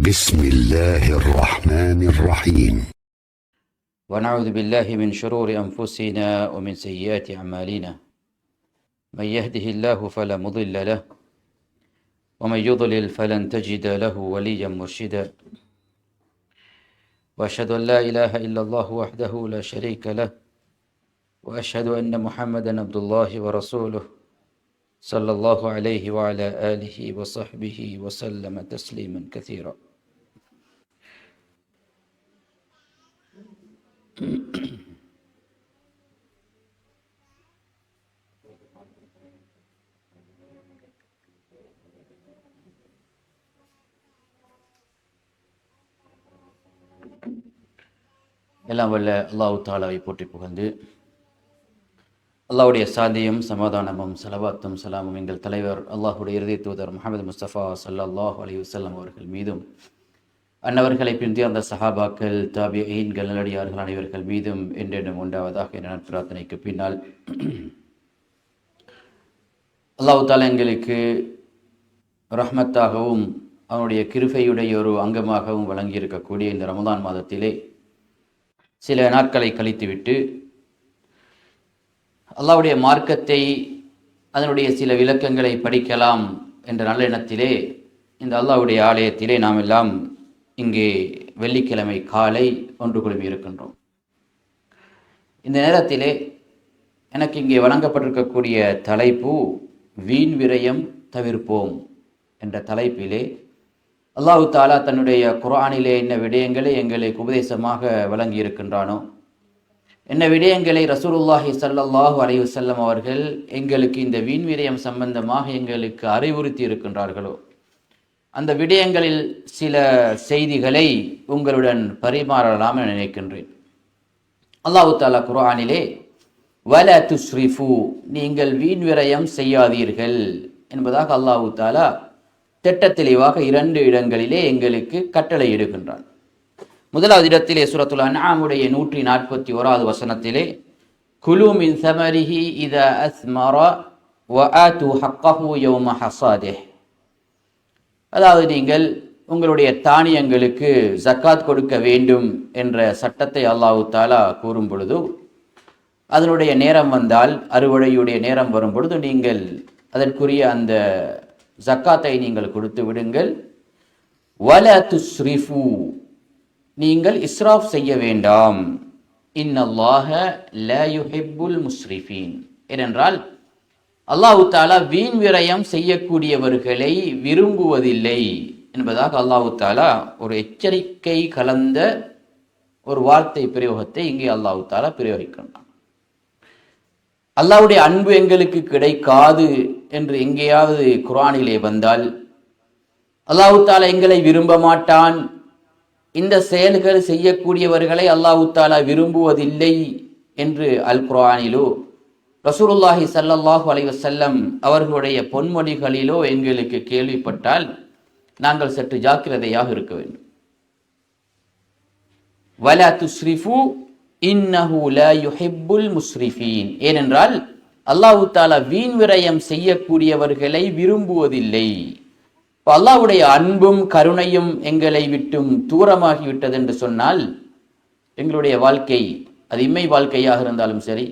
بسم الله الرحمن الرحيم. ونعوذ بالله من شرور أنفسنا ومن سيئات أعمالنا. من يهده الله فلا مضل له ومن يضلل فلن تجد له وليا مرشدا. وأشهد أن لا إله إلا الله وحده لا شريك له وأشهد أن محمدا عبد الله ورسوله صلى الله عليه وعلى آله وصحبه وسلم تسليما كثيرا. எல்லாம் வல்ல அல்லாஹ் தாலாவை போற்றி புகழ்ந்து அல்லாஹ்வுடைய சாந்தியும் சமாதானமும் ஸலவாத்தும் சலாமும் எங்கள் தலைவர் அல்லாஹ்வுடைய இறுதி தூதர் முஹம்மது முஸ்தபா ஸல்லல்லாஹு அலைஹி வஸல்லம் அவர்கள் மீதும் அன்னவர்களை பிந்தி அந்த சஹாபாக்கள் தாபிஈன்கள் நல்லடியார்கள் அனைவர்கள் மீதும் என்றென்றும் உண்டாவதாக என்ற பிரார்த்தனைக்கு பின்னால் அல்லாஹ் தாலா எங்களுக்கு ரஹ்மத்தாகவும் அவனுடைய கிருபையுடைய ஒரு அங்கமாகவும் வழங்கியிருக்கக்கூடிய இந்த ரமதான் மாதத்திலே சில நாட்களை கழித்துவிட்டு அல்லாஹ்வுடைய மார்க்கத்தை அதனுடைய சில விளக்கங்களை படிக்கலாம் என்ற நல்ல எண்ணத்திலே இந்த அல்லாஹ்வுடைய ஆலயத்திலே நாம் எல்லாம் இங்கே வெள்ளிக்கிழமை காலை ஒன்று குழுமி இருக்கின்றோம். இந்த நேரத்திலே எனக்கு இங்கே வழங்கப்பட்டிருக்கக்கூடிய தலைப்பு வீண் விரயம் தவிர்ப்போம் என்ற தலைப்பிலே அல்லாஹ் தாலா தன்னுடைய குர்ஆனிலே என்ன விடயங்களை எங்களுக்கு உபதேசமாக வழங்கி இருக்கின்றானோ, என்ன விடயங்களை ரசூலுல்லாஹி ஸல்லல்லாஹு அலைஹி வஸல்லம் அவர்கள் எங்களுக்கு இந்த வீண் விரயம் சம்பந்தமாக எங்களுக்கு அறிவுறுத்தி இருக்கின்றார்களோ, அந்த விடயங்களில் சில செய்திகளை உங்களுடன் பரிமாறலாம் என நினைக்கின்றேன். அல்லாஹ் தாலா குர்ஆனிலே வலா துஸ்ரிஃபு, நீங்கள் வீண் விரயம் செய்யாதீர்கள் என்பதாக அல்லாஹ் தாலா திட்டத்தெளிவாக 2 இடங்களிலே எங்களுக்கு கட்டளை இடுகின்றான். முதலாவது இடத்திலே சூரத்துல் அன்ஆமுடைய 141வது வசனத்திலே குலு மின் ஸமரிஹி இதா அஸ்மர வ ஆது ஹக்கஹு யௌம ஹஸாதிஹ், அதாவது நீங்கள் உங்களுடைய தானியங்களுக்கு ஜக்காத் கொடுக்க வேண்டும் என்ற சட்டத்தை அல்லாஹ் தாலா கூறும் பொழுது, அதனுடைய நேரம் வந்தால், அறுவடையுடைய நேரம் வரும் பொழுது நீங்கள் அதற்குரிய அந்த ஜக்காத்தை நீங்கள் கொடுத்து விடுங்கள். வல துஸ்ரிஃபு, நீங்கள் இஸ்ராஃப் செய்ய வேண்டாம். இன்னல்லாஹ லா யுஹிப்புல் முஸ்ரிஃபீன், ஏனென்றால் அல்லாஹ் தாலா வீண் விரயம் செய்யக்கூடியவர்களை விரும்புவதில்லை என்பதாக அல்லாஹ் தாலா ஒரு எச்சரிக்கை கலந்த ஒரு வார்த்தை பிரயோகத்தை இங்கே அல்லாஹ் தாலா பிரயோகிக்கின்றான். அல்லாஹ்வுடைய அன்பு எங்களுக்கு கிடைக்காது என்று எங்கேயாவது குர்ஆனிலே வந்தால், அல்லாஹ் தாலா எங்களை விரும்ப மாட்டான், இந்த செயல்கள் செய்யக்கூடியவர்களை அல்லாஹ் தாலா விரும்புவதில்லை என்று அல் குர்ஆனிலோ ரசூலுல்லாஹி ஸல்லல்லாஹு அலைஹி வஸல்லம் அவர்களுடைய பொன்மொழிகளிலோ எங்களுக்கு கேள்விப்பட்டால் நாங்கள் சற்று ஜாக்கிரதையாக இருக்க வேண்டும். வலா துஸ்ரிஃபு இன்னஹு லா யுஹிப்புல் முஸ்ரிஃபீன், ஏனென்றால் அல்லாஹ் தாலா வீண் விரயம் செய்யக்கூடியவர்களை விரும்புவதில்லை. அல்லாஹ்வுடைய அன்பும் கருணையும் எங்களை விட்டும் தூரமாகிவிட்டது என்று சொன்னால், எங்களுடைய வாழ்க்கை அது இம்மை வாழ்க்கையாக இருந்தாலும் சரி,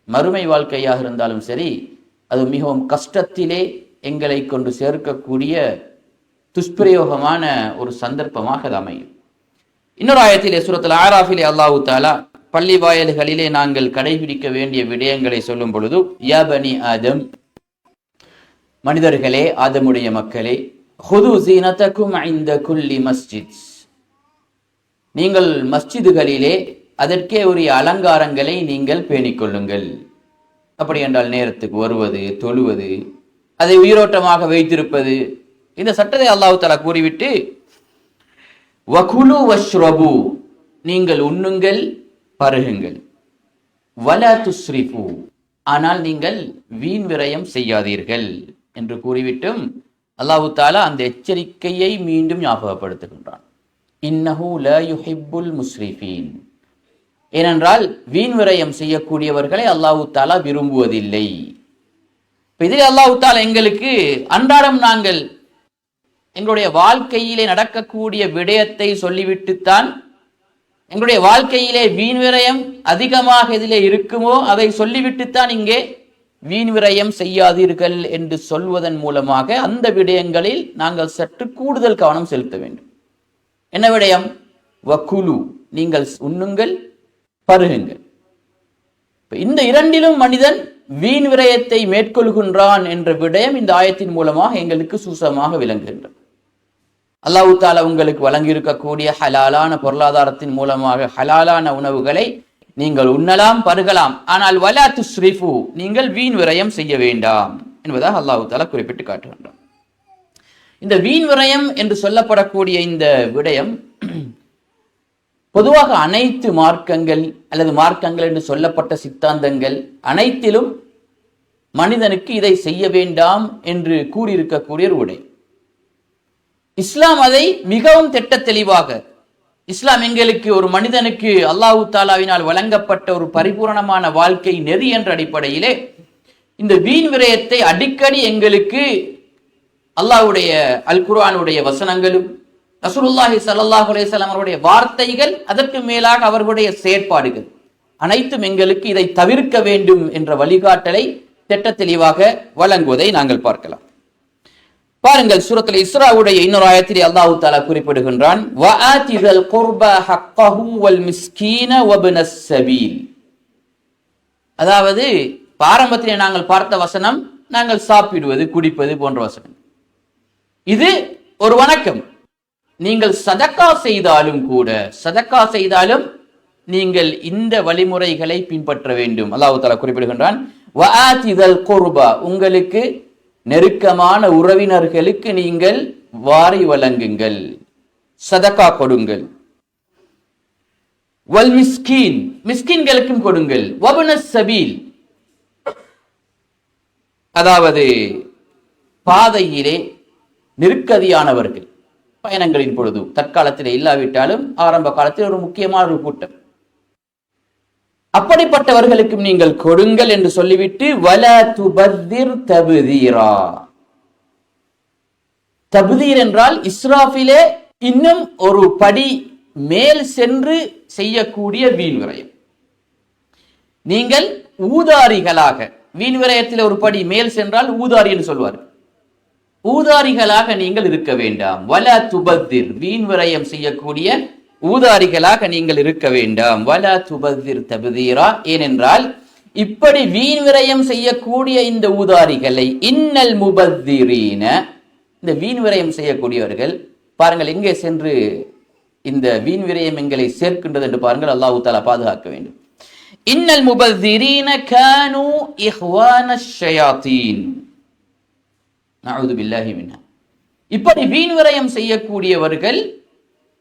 மறுமை வாழ்க்கையாக இருந்தாலும் சரி, அது மிகவும் கஷ்டத்திலே எங்களை கொண்டு சேர்க்கக்கூடிய துஷ்பிரயோகமான ஒரு சந்தர்ப்பமாக அது அமையும். இன்னொரு ஆயத்திலே சூரத்துல் ஆராஃபிலே அல்லாஹ் தாலா பள்ளி வாயல்களிலே நாங்கள் கடைபிடிக்க வேண்டிய விடயங்களை சொல்லும் பொழுது, யா பனி ஆதம், மனிதர்களே, ஆதமுடைய மக்களே, ஹுது ஸீனதகும் இன்த குல்லி மஸ்ஜித், நீங்கள் மஸ்ஜிதுகளிலே அதற்கே உரிய அலங்காரங்களை நீங்கள் பேணிக்கொள்ளுங்கள். அப்படி என்றால் நேரத்துக்கு வருவது, தொழுவது, அதை உயிரோட்டமாக வைத்திருப்பது, இந்த சட்டத்தை அல்லாஹ் தஆலா கூறிவிட்டு வகுலு வஷ்ரபு, நீங்கள் உண்ணுங்கள் பருகுங்கள், வலா துஸ்ரிஃபு, ஆனால் நீங்கள் வீண் விரயம் செய்யாதீர்கள் என்று கூறிவிட்டும் அல்லாஹ் தஆலா அந்த எச்சரிக்கையை மீண்டும் ஞாபகப்படுத்துகின்றான். இன்னஹு லா யுஹிப்புல் முஸ்ரிஃபீன், ஏனென்றால் வீண் விரயம் செய்யக்கூடியவர்களை அல்லாஹ் தஆலா விரும்புவதில்லை. இதில் அல்லாஹ் தஆலா எங்களுக்கு அன்றாடம் நாங்கள் எங்களுடைய வாழ்க்கையிலே நடக்கக்கூடிய விடயத்தை சொல்லிவிட்டுத்தான், எங்களுடைய வாழ்க்கையிலே வீண் விரயம் அதிகமாக எதிலே இருக்குமோ அதை சொல்லிவிட்டுத்தான் இங்கே வீண் விரயம் செய்யாதீர்கள் என்று சொல்வதன் மூலமாக அந்த விடயங்களில் நாங்கள் சற்று கூடுதல் கவனம் செலுத்த வேண்டும். என்ன விடயம்? வக்குலு, நீங்கள் உண்ணுங்கள், பருகுங்கள். இந்த இரண்டிலும் மனிதன் வீண் விரயத்தை மேற்கொள்கின்றான் என்ற விடயம் இந்த ஆயத்தின் மூலமாக எங்களுக்கு சூசமாக விளங்குகின்றது. அல்லாஹ் தஆலா உங்களுக்கு வழங்கி இருக்கக்கூடிய ஹலாலான பொருளாதாரத்தின் மூலமாக ஹலாலான உணவுகளை நீங்கள் உண்ணலாம், பருகலாம். ஆனால் வலா துஸ்ரிஃபு, நீங்கள் வீண் விரயம் செய்ய வேண்டாம் என்பதாக அல்லாஹ் தஆலா குறிப்பிட்டு காட்டுகின்றார். இந்த வீண் விரயம் என்று சொல்லப்படக்கூடிய இந்த விடயம் பொதுவாக அனைத்து மார்க்கங்கள் அல்லது மார்க்கங்கள் என்று சொல்லப்பட்ட சித்தாந்தங்கள் அனைத்திலும் மனிதனுக்கு இதை செய்ய வேண்டாம் என்று கூறியிருக்கக்கூடிய ஒரு விடயம். இஸ்லாம் அதை மிகவும் திட்ட தெளிவாக, இஸ்லாம் எங்களுக்கு ஒரு மனிதனுக்கு அல்லாஹ் தஆலாவினால் வழங்கப்பட்ட ஒரு பரிபூரணமான வாழ்க்கை நெறி என்ற அடிப்படையிலே இந்த வீண் விரயத்தை அடிக்கடி எங்களுக்கு அல்லாஹ்வுடைய அல் குர்ஆனுடைய வசனங்களும் ரசூலுல்லாஹி ஸல்லல்லாஹு அலைஹி வஸல்லம் அவருடைய வார்த்தைகள், அதற்கு மேலாக அவர்களுடைய செயற்பாடுகள் அனைத்தும் எங்களுக்கு இதை தவிர்க்க வேண்டும் என்ற வழிகாட்டலை திட்ட தெளிவாக வழங்குவதை நாங்கள் பார்க்கலாம். பாருங்கள், சூரத்துல் இஸ்ராவுடைய இன்னொரு ஆயத்திலே அல்லாஹ் தஆலா குறிப்பிடுகின்றான், வஆதில் குர்பா ஹக்கஹு வல் மிஸ்கீன வப்னஸ் ஸபீல். அதாவது ஆரம்பத்திலே நாங்கள் பார்த்த வசனம் நாங்கள் சாப்பிடுவது, குடிப்பது போன்ற வசனம். இது ஒரு வணக்கம். நீங்கள் சதக்கா செய்தாலும் கூட, சதக்கா செய்தாலும் நீங்கள் இந்த வழிமுறைகளை பின்பற்ற வேண்டும். அல்லாஹ் தஆலா குறிப்பிடுகின்றான், வஆதில் குர்பா, உங்களுக்கு நெருக்கமான உறவினர்களுக்கு நீங்கள் வாரி வழங்குங்கள், சதக்கா கொடுங்கள். வல் மிஸ்கீன், மிஸ்கீன்களுக்கும் கொடுங்கள். வப்னஸ் ஸபீல், அதாவது பாதையிலே நெருக்கதியானவர்கள், பயணங்களின் பொழுது, தற்காலத்தில் இல்லாவிட்டாலும் ஆரம்ப காலத்தில் ஒரு முக்கியமான ஒரு கூட்டம், அப்படிப்பட்டவர்களுக்கும் நீங்கள் கொடுங்கள் என்று சொல்லிவிட்டு வலா துபத்திர் தப்தீரா. தப்தீர் என்றால் இஸ்ராஃபிலே இன்னும் ஒரு படி மேல் சென்று செய்யக்கூடிய வீண் விரயம். நீங்கள் ஊதாரிகளாக, வீண் விரயத்தில் ஒரு படி மேல் சென்றால் ஊதாரி என்று சொல்வார், ஊதாரிகளாக நீங்கள் இருக்க வேண்டாம். வலா துபத்திர், வீண் விரயம் செய்யக்கூடிய ஊதாரிகளாக நீங்கள் இருக்க வேண்டாம். வலா துபத்திர் தப்தீரா, ஏனென்றால் இப்படி வீண் விரயம் செய்யக்கூடிய இந்த ஊதாரிகளை, இன்னல் முபத்திரீன, இந்த வீண் விரயம் செய்யக்கூடியவர்கள் பாருங்கள் எங்கே சென்று இந்த வீண் விரயம் எங்களை சேர்க்கின்றது என்று பாருங்கள். அல்லாஹ் தஆலா பாதுகாக்க வேண்டும். இன்னல் முபத்திரீன கானூ இஹ்வானஷ் ஷயாத்தீன், நஊது பில்லாஹி மின்ஹா. இப்படி வீண் விரயம் செய்யக்கூடியவர்கள்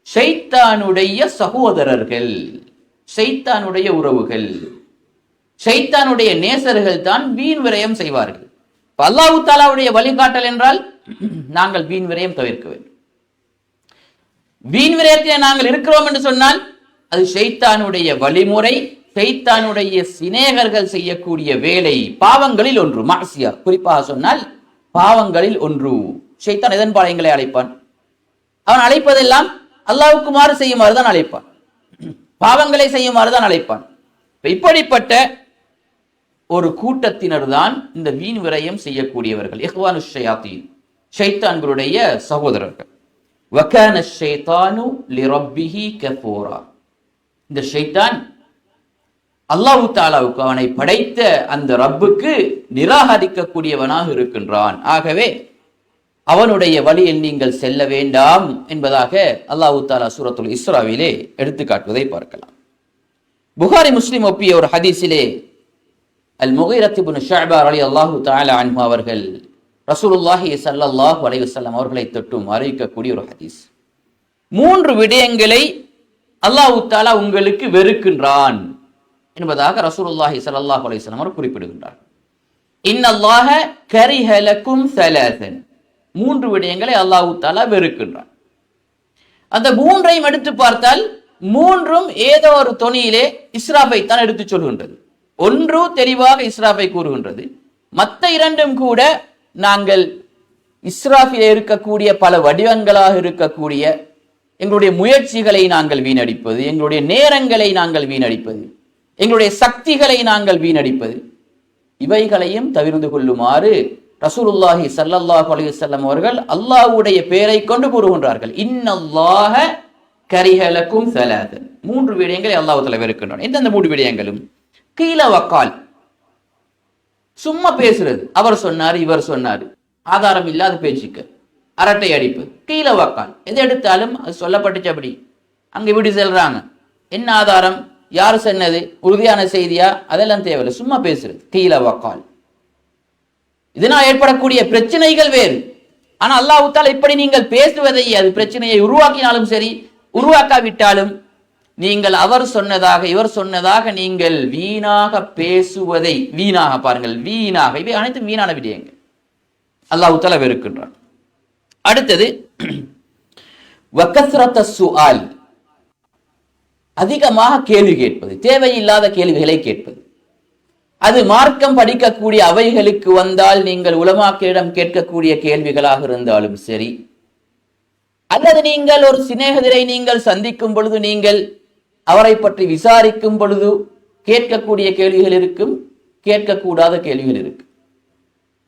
ஷைத்தானுடைய சகோதரர்கள், ஷைத்தானுடைய உறவுகள், ஷைத்தானுடைய நேசர்கள் தான் வீண் விரயம் செய்வார்கள். அல்லாஹ் தஆலாவுடைய வழிகாட்டல் என்றால் நாங்கள் வீண் விரயம் தவிர்க்க வேண்டும். வீண் விரயத்தில் நாங்கள் இருக்கிறோம் என்று சொன்னால் அது ஷைத்தானுடைய வழிமுறை, ஷைத்தானுடைய சிநேகர்கள் செய்யக்கூடிய வேலை, பாவங்களில் ஒன்று. மாசியா, குறிப்பாக சொன்னால் பாவங்களில் ஒன்று. ஷைத்தான் எதன் பாளையங்களை அழைப்பான்? அவன் அழைப்பதெல்லாம் அல்லாஹ்வுக்கு மாறு செய்யுமாறு தான் அழைப்பான், பாவங்களை செய்யுமாறு தான் அழைப்பான். இப்படிப்பட்ட ஒரு கூட்டத்தினர் தான் இந்த வீண் விரயம் செய்யக்கூடியவர்கள், இஹ்வானுஷ் ஷயாத்தீன், ஷைத்தான்களுடைய சகோதரர்கள். வகான ஷைத்தானு லிரப்பிஹி கஃபூரா, இந்த ஷைத்தான் அல்லாஹ் தஆலாவுக்கு, அவனை படைத்த அந்த ரப்புக்கு நிராகரிக்கக்கூடியவனாக இருக்கின்றான். ஆகவே அவனுடைய வழியில் நீங்கள் செல்ல வேண்டாம் என்பதாக அல்லாஹ் தஆலா சூரத்துல் இஸ்ராவிலே எடுத்து காட்டுவதை பார்க்கலாம். புகாரி முஸ்லிம் ஒப்பிய ஒரு ஹதீஸிலே அல் முகீரத் இப்னு ஷுஅபா ரலியல்லாஹு தஆலா அன்ஹு அவர்கள் ரசூலுல்லாஹி ஸல்லல்லாஹு அலைஹி வஸல்லம் அவர்களை தொட்டும் அறிவிக்கக்கூடிய ஒரு ஹதீஸ். 3 விடயங்களை அல்லாஹ் தஆலா உங்களுக்கு வெறுக்கின்றான் என்பதாக ரசூலுல்லாஹி ஸல்லல்லாஹு அலைஹி வஸல்லம் அவர் குறிப்பிடுகின்றார். இன்னல்லாஹ கரிஹ லக்கும் ஸலாஸன், 3 விடயங்களை அல்லாஹ் தஆலா வெறுக்கின்றான். அந்த 3ஐயும் எடுத்து பார்த்தால் 3ம் ஏதோ ஒரு தொனியிலே இஸ்ராஃபை தான் எடுத்து சொல்கின்றது. ஒன்று தெளிவாக இஸ்ராஃபை கூறுகின்றது, மற்ற 2ம் கூட நாங்கள் இஸ்ராஃபிலே இருக்கக்கூடிய பல வடிவங்களாக இருக்கக்கூடிய எங்களுடைய முயற்சிகளை நாங்கள் வீணடிப்பது, எங்களுடைய நேரங்களை நாங்கள் வீணடிப்பது, எங்களுடைய சக்திகளை நாங்கள் வீணடிப்பது, இவைகளையும் தவிர்த்து கொள்ளுமாறு ரசூலுல்லாஹி ஸல்லல்லாஹு அலைஹி வஸல்லம் அவர்கள் அல்லாஹ்வுடைய பெயரை கொண்டு கூறுகின்றார்கள். இன்னல்லாஹ கரிஹலக்கும் ஸலாத்தன். 3 விடயங்களை அல்லாஹ் தஆலா வெறுக்கின்றான். எந்தெந்த 3 விடயங்களும்? கீல வக்கால், சும்மா பேசுறது, அவர் சொன்னார் இவர் சொன்னார், ஆதாரம் இல்லாத பேச்சுக்கு அரட்டை அடிப்பது. கீல வக்கால், எது எடுத்தாலும் அது சொல்லப்பட்டுச்சு அப்படி அங்க இப்படி செல்றாங்க, என்ன ஆதாரம், யார் சொன்னது, உறுதியான செய்தியா, அதெல்லாம் தேவையில்லை, சும்மா பேசுறது. கீல வக்கால். இதனால் ஏற்படக்கூடிய பிரச்சனைகள் வேறு. ஆனா அல்லாஹ் தஆலா இப்படி நீங்கள் பேசுவதை, அது பிரச்சனையை உருவாக்கினாலும் சரி உருவாக்காவிட்டாலும், நீங்கள் அவர் சொன்னதாக இவர் சொன்னதாக நீங்கள் வீணாக பேசுவதை, வீணாக பாருங்கள், வீணாக, இவை அனைத்தும் வீணான விடயங்கள் அல்லாஹ் தஆலா வெறுக்கின்றான். அடுத்தது வகஸ்ரத சுஆல், அதிகமாக கேள்வி கேட்பது, தேவையில்லாத கேள்விகளை கேட்பது. அது மார்க்கம் படிக்கக்கூடிய அவைகளுக்கு வந்தால் நீங்கள் உலமாக்களிடம் கேட்கக்கூடிய கேள்விகளாக இருந்தாலும் சரி, அல்லது நீங்கள் ஒரு சிநேகிதரை நீங்கள் சந்திக்கும் பொழுது நீங்கள் அவரை பற்றி விசாரிக்கும் பொழுது கேட்கக்கூடிய கேள்விகள் இருக்கும், கேட்கக்கூடாத கேள்விகள் இருக்கு.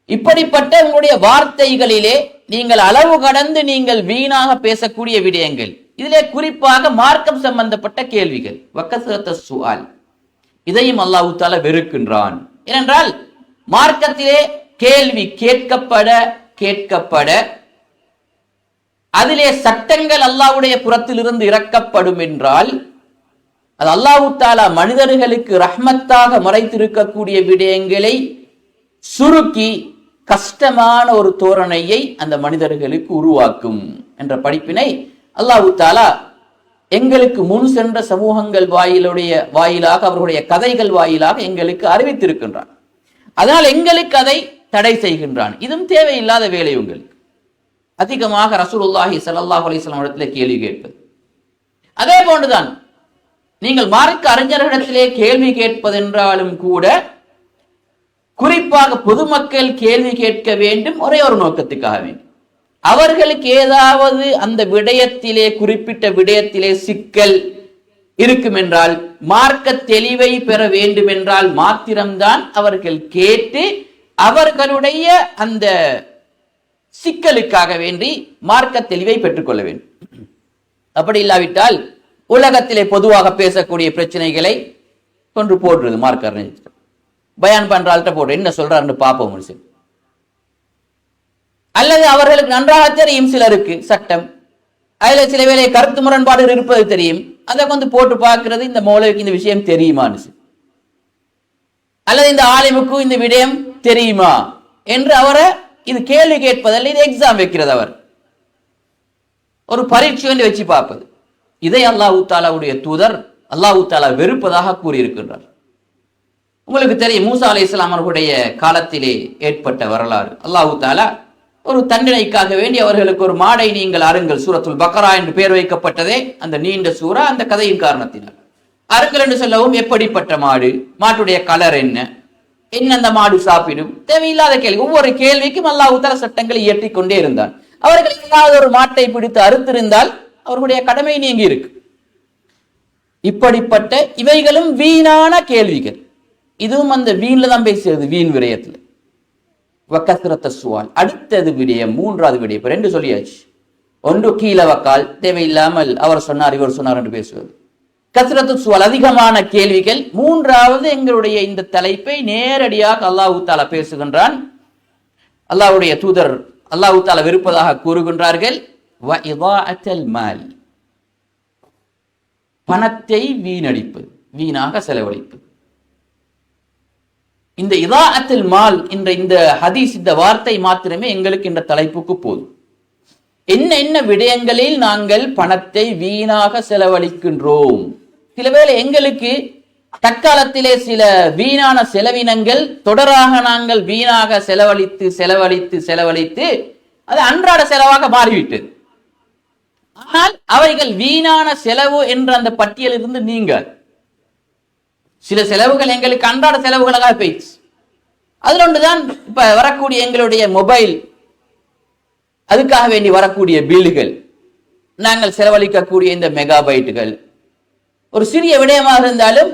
இப்படிப்பட்ட உங்களுடைய வார்த்தைகளிலே நீங்கள் அளவு கடந்து நீங்கள் வீணாக பேசக்கூடிய விடயங்கள், இதிலே குறிப்பாக மார்க்கம் சம்பந்தப்பட்ட கேள்விகள், வகஸ்ரத சுஆல், இதையும் அல்லாஹ் தஆலா வெறுக்கின்றான். ஏனென்றால் மார்க்கத்திலே கேள்வி கேட்கப்பட அதிலே சட்டங்கள் அல்லாஹ்வுடைய புறத்திலிருந்து இறக்கப்படும் என்றால், அது அல்லாஹ் தஆலா மனிதர்களுக்கு ரஹ்மத்தாக மறைத்திருக்கக்கூடிய விடயங்களை சுருக்கி கஷ்டமான ஒரு தோரணையை அந்த மனிதர்களுக்கு உருவாக்கும் என்ற படிப்பினை அல்லாஹ் தஆலா எங்களுக்கு முன் சென்ற சமூகங்கள் வாயிலாக அவர்களுடைய கதைகள் வாயிலாக எங்களுக்கு அறிவித்திருக்கின்றான். அதனால் எங்களுக்கு அதை தடை செய்கின்றான். இதுவும் தேவையில்லாத வேலை. உங்களுக்கு அதிகமாக ரசூலுல்லாஹி ஸல்லல்லாஹு அலைஹி வஸல்லம் இடத்திலே கேள்வி கேட்பது, அதே போன்றுதான் நீங்கள் மார்க்க அறிஞர்களிடத்திலே கேள்வி கேட்பதென்றாலும் கூட குறிப்பாக பொதுமக்கள் கேள்வி கேட்க வேண்டும், ஒரே ஒரு நோக்கத்துக்காக வேண்டும். அவர்களுக்கு ஏதாவது அந்த விடயத்திலே, குறிப்பிட்ட விடயத்திலே சிக்கல் இருக்கும் என்றால், மார்க்க தெளிவை பெற வேண்டும் என்றால் மாத்திரம்தான் அவர்கள் கேட்டு அவர்களுடைய அந்த சிக்கலுக்காக வேண்டி மார்க்க தெளிவை பெற்றுக்கொள்ள வேண்டும். அப்படி இல்லாவிட்டால் உலகத்திலே பொதுவாக பேசக்கூடிய பிரச்சனைகளை கொண்டு போடுறது, மார்க்க அறிஞர் பயான் பண்றாள்கிட்ட போடுற, என்ன சொல்றாருன்னு பார்ப்போம். அல்லது அவர்களுக்கு நன்றாக தெரியும் சிலருக்கு சட்டம், அதுல சில வேளை கருத்து முரண்பாடு இருப்பது தெரியும், அதை வந்து போட்டு பார்க்கிறது, இந்த மௌலவிக்கு இந்த விஷயம் தெரியுமான்னு, அல்லது இந்த ஆலிமுக்கும் இந்த விடயம் தெரியுமா என்று அவரை இது கேள்வி கேட்பதல்ல, இது எக்ஸாம் வைக்கிறது, அவர் ஒரு பரீட்சை வச்சு பார்ப்பது. இதை அல்லாஹ் தஆலாவுடைய தூதர் அல்லாஹ் தஆலா வெறுப்பதாக கூறியிருக்கின்றார். உங்களுக்கு தெரியும், மூசா அலைஹிஸ்ஸலாம் அவர்களுடைய காலத்திலே ஏற்பட்ட வரலாறு. அல்லாஹ் தஆலா ஒரு தண்டனைக்காக வேண்டி அவர்களுக்கு ஒரு மாடை நீங்கள் அருங்கள், சூரத்துல் பக்ரா என்று பெயர் வைக்கப்பட்டதே அந்த நீண்ட சூரா அந்த கதையின் காரணத்தினால். அருங்கள் என்று சொல்லவும், எப்படிப்பட்ட மாடு, மாட்டுடைய கலர் என்ன, அந்த மாடு சாப்பிடும், தேவையில்லாத கேள்வி. ஒவ்வொரு கேள்விக்கும் அல்லாஹ் தஆலா சட்டங்களை இயற்றிக் கொண்டே இருந்தான். அவர்கள் ஏதாவது ஒரு மாட்டை பிடித்து அறுத்திருந்தால் அவர்களுடைய கடமை நீங்கி இருக்கு. இப்படிப்பட்ட இவைகளும் வீணான கேள்விகள். இதுவும் அந்த வீண்ல தான் பேசுறது, வீண் விரயத்துல. வகஸ்ரத சுஆல். அடுத்தது விடயம், 3வது விடயம். இப்ப 2 சொல்லியாச்சு. ஒன்று கீல வக்கால், தேவையில்லாமல் அவர் சொன்னார் இவர் சொன்னார் என்று பேசுவது. கஸ்ரத்து சுஆல், அதிகமான கேள்விகள். 3வது எங்களுடைய இந்த தலைப்பை நேரடியாக அல்லாஹ் தஆலா பேசுகின்றான். அல்லாஹ்வுடைய தூதர் அல்லாஹ் தஆலா வெறுப்பதாக கூறுகின்றார்கள். வ இதாஅத்தல் மால், பணத்தை வீணடிப்பது, வீணாக செலவழிப்பது. இந்த இதாஅத்துல் மால் என்ற இந்த ஹதீஸ், இந்த வார்த்தை மாத்திரமே எங்களுக்கு இந்த தலைப்புக்கு போதும். என்ன விடயங்களில் நாங்கள் பணத்தை வீணாக செலவழிக்கின்றோம். சில வேளை எங்களுக்கு தற்காலத்திலே சில வீணான செலவினங்கள் தொடராக நாங்கள் வீணாக செலவழித்து அது அன்றாட செலவாக மாறிவிட்டது. ஆனால் அவைகள் வீணான செலவு என்ற அந்த பட்டியலிருந்து நீங்க சில செலவுகள் எங்களுக்கு அன்றாட செலவுகளாக போயிடுச்சு. அதில் ஒன்றுதான் இப்ப வரக்கூடிய எங்களுடைய மொபைல். அதுக்காக வேண்டி வரக்கூடிய பில்லுகள், நாங்கள் செலவழிக்கக்கூடிய இந்த மெகாபைட்டுகள், ஒரு சிறிய விடயமாக இருந்தாலும்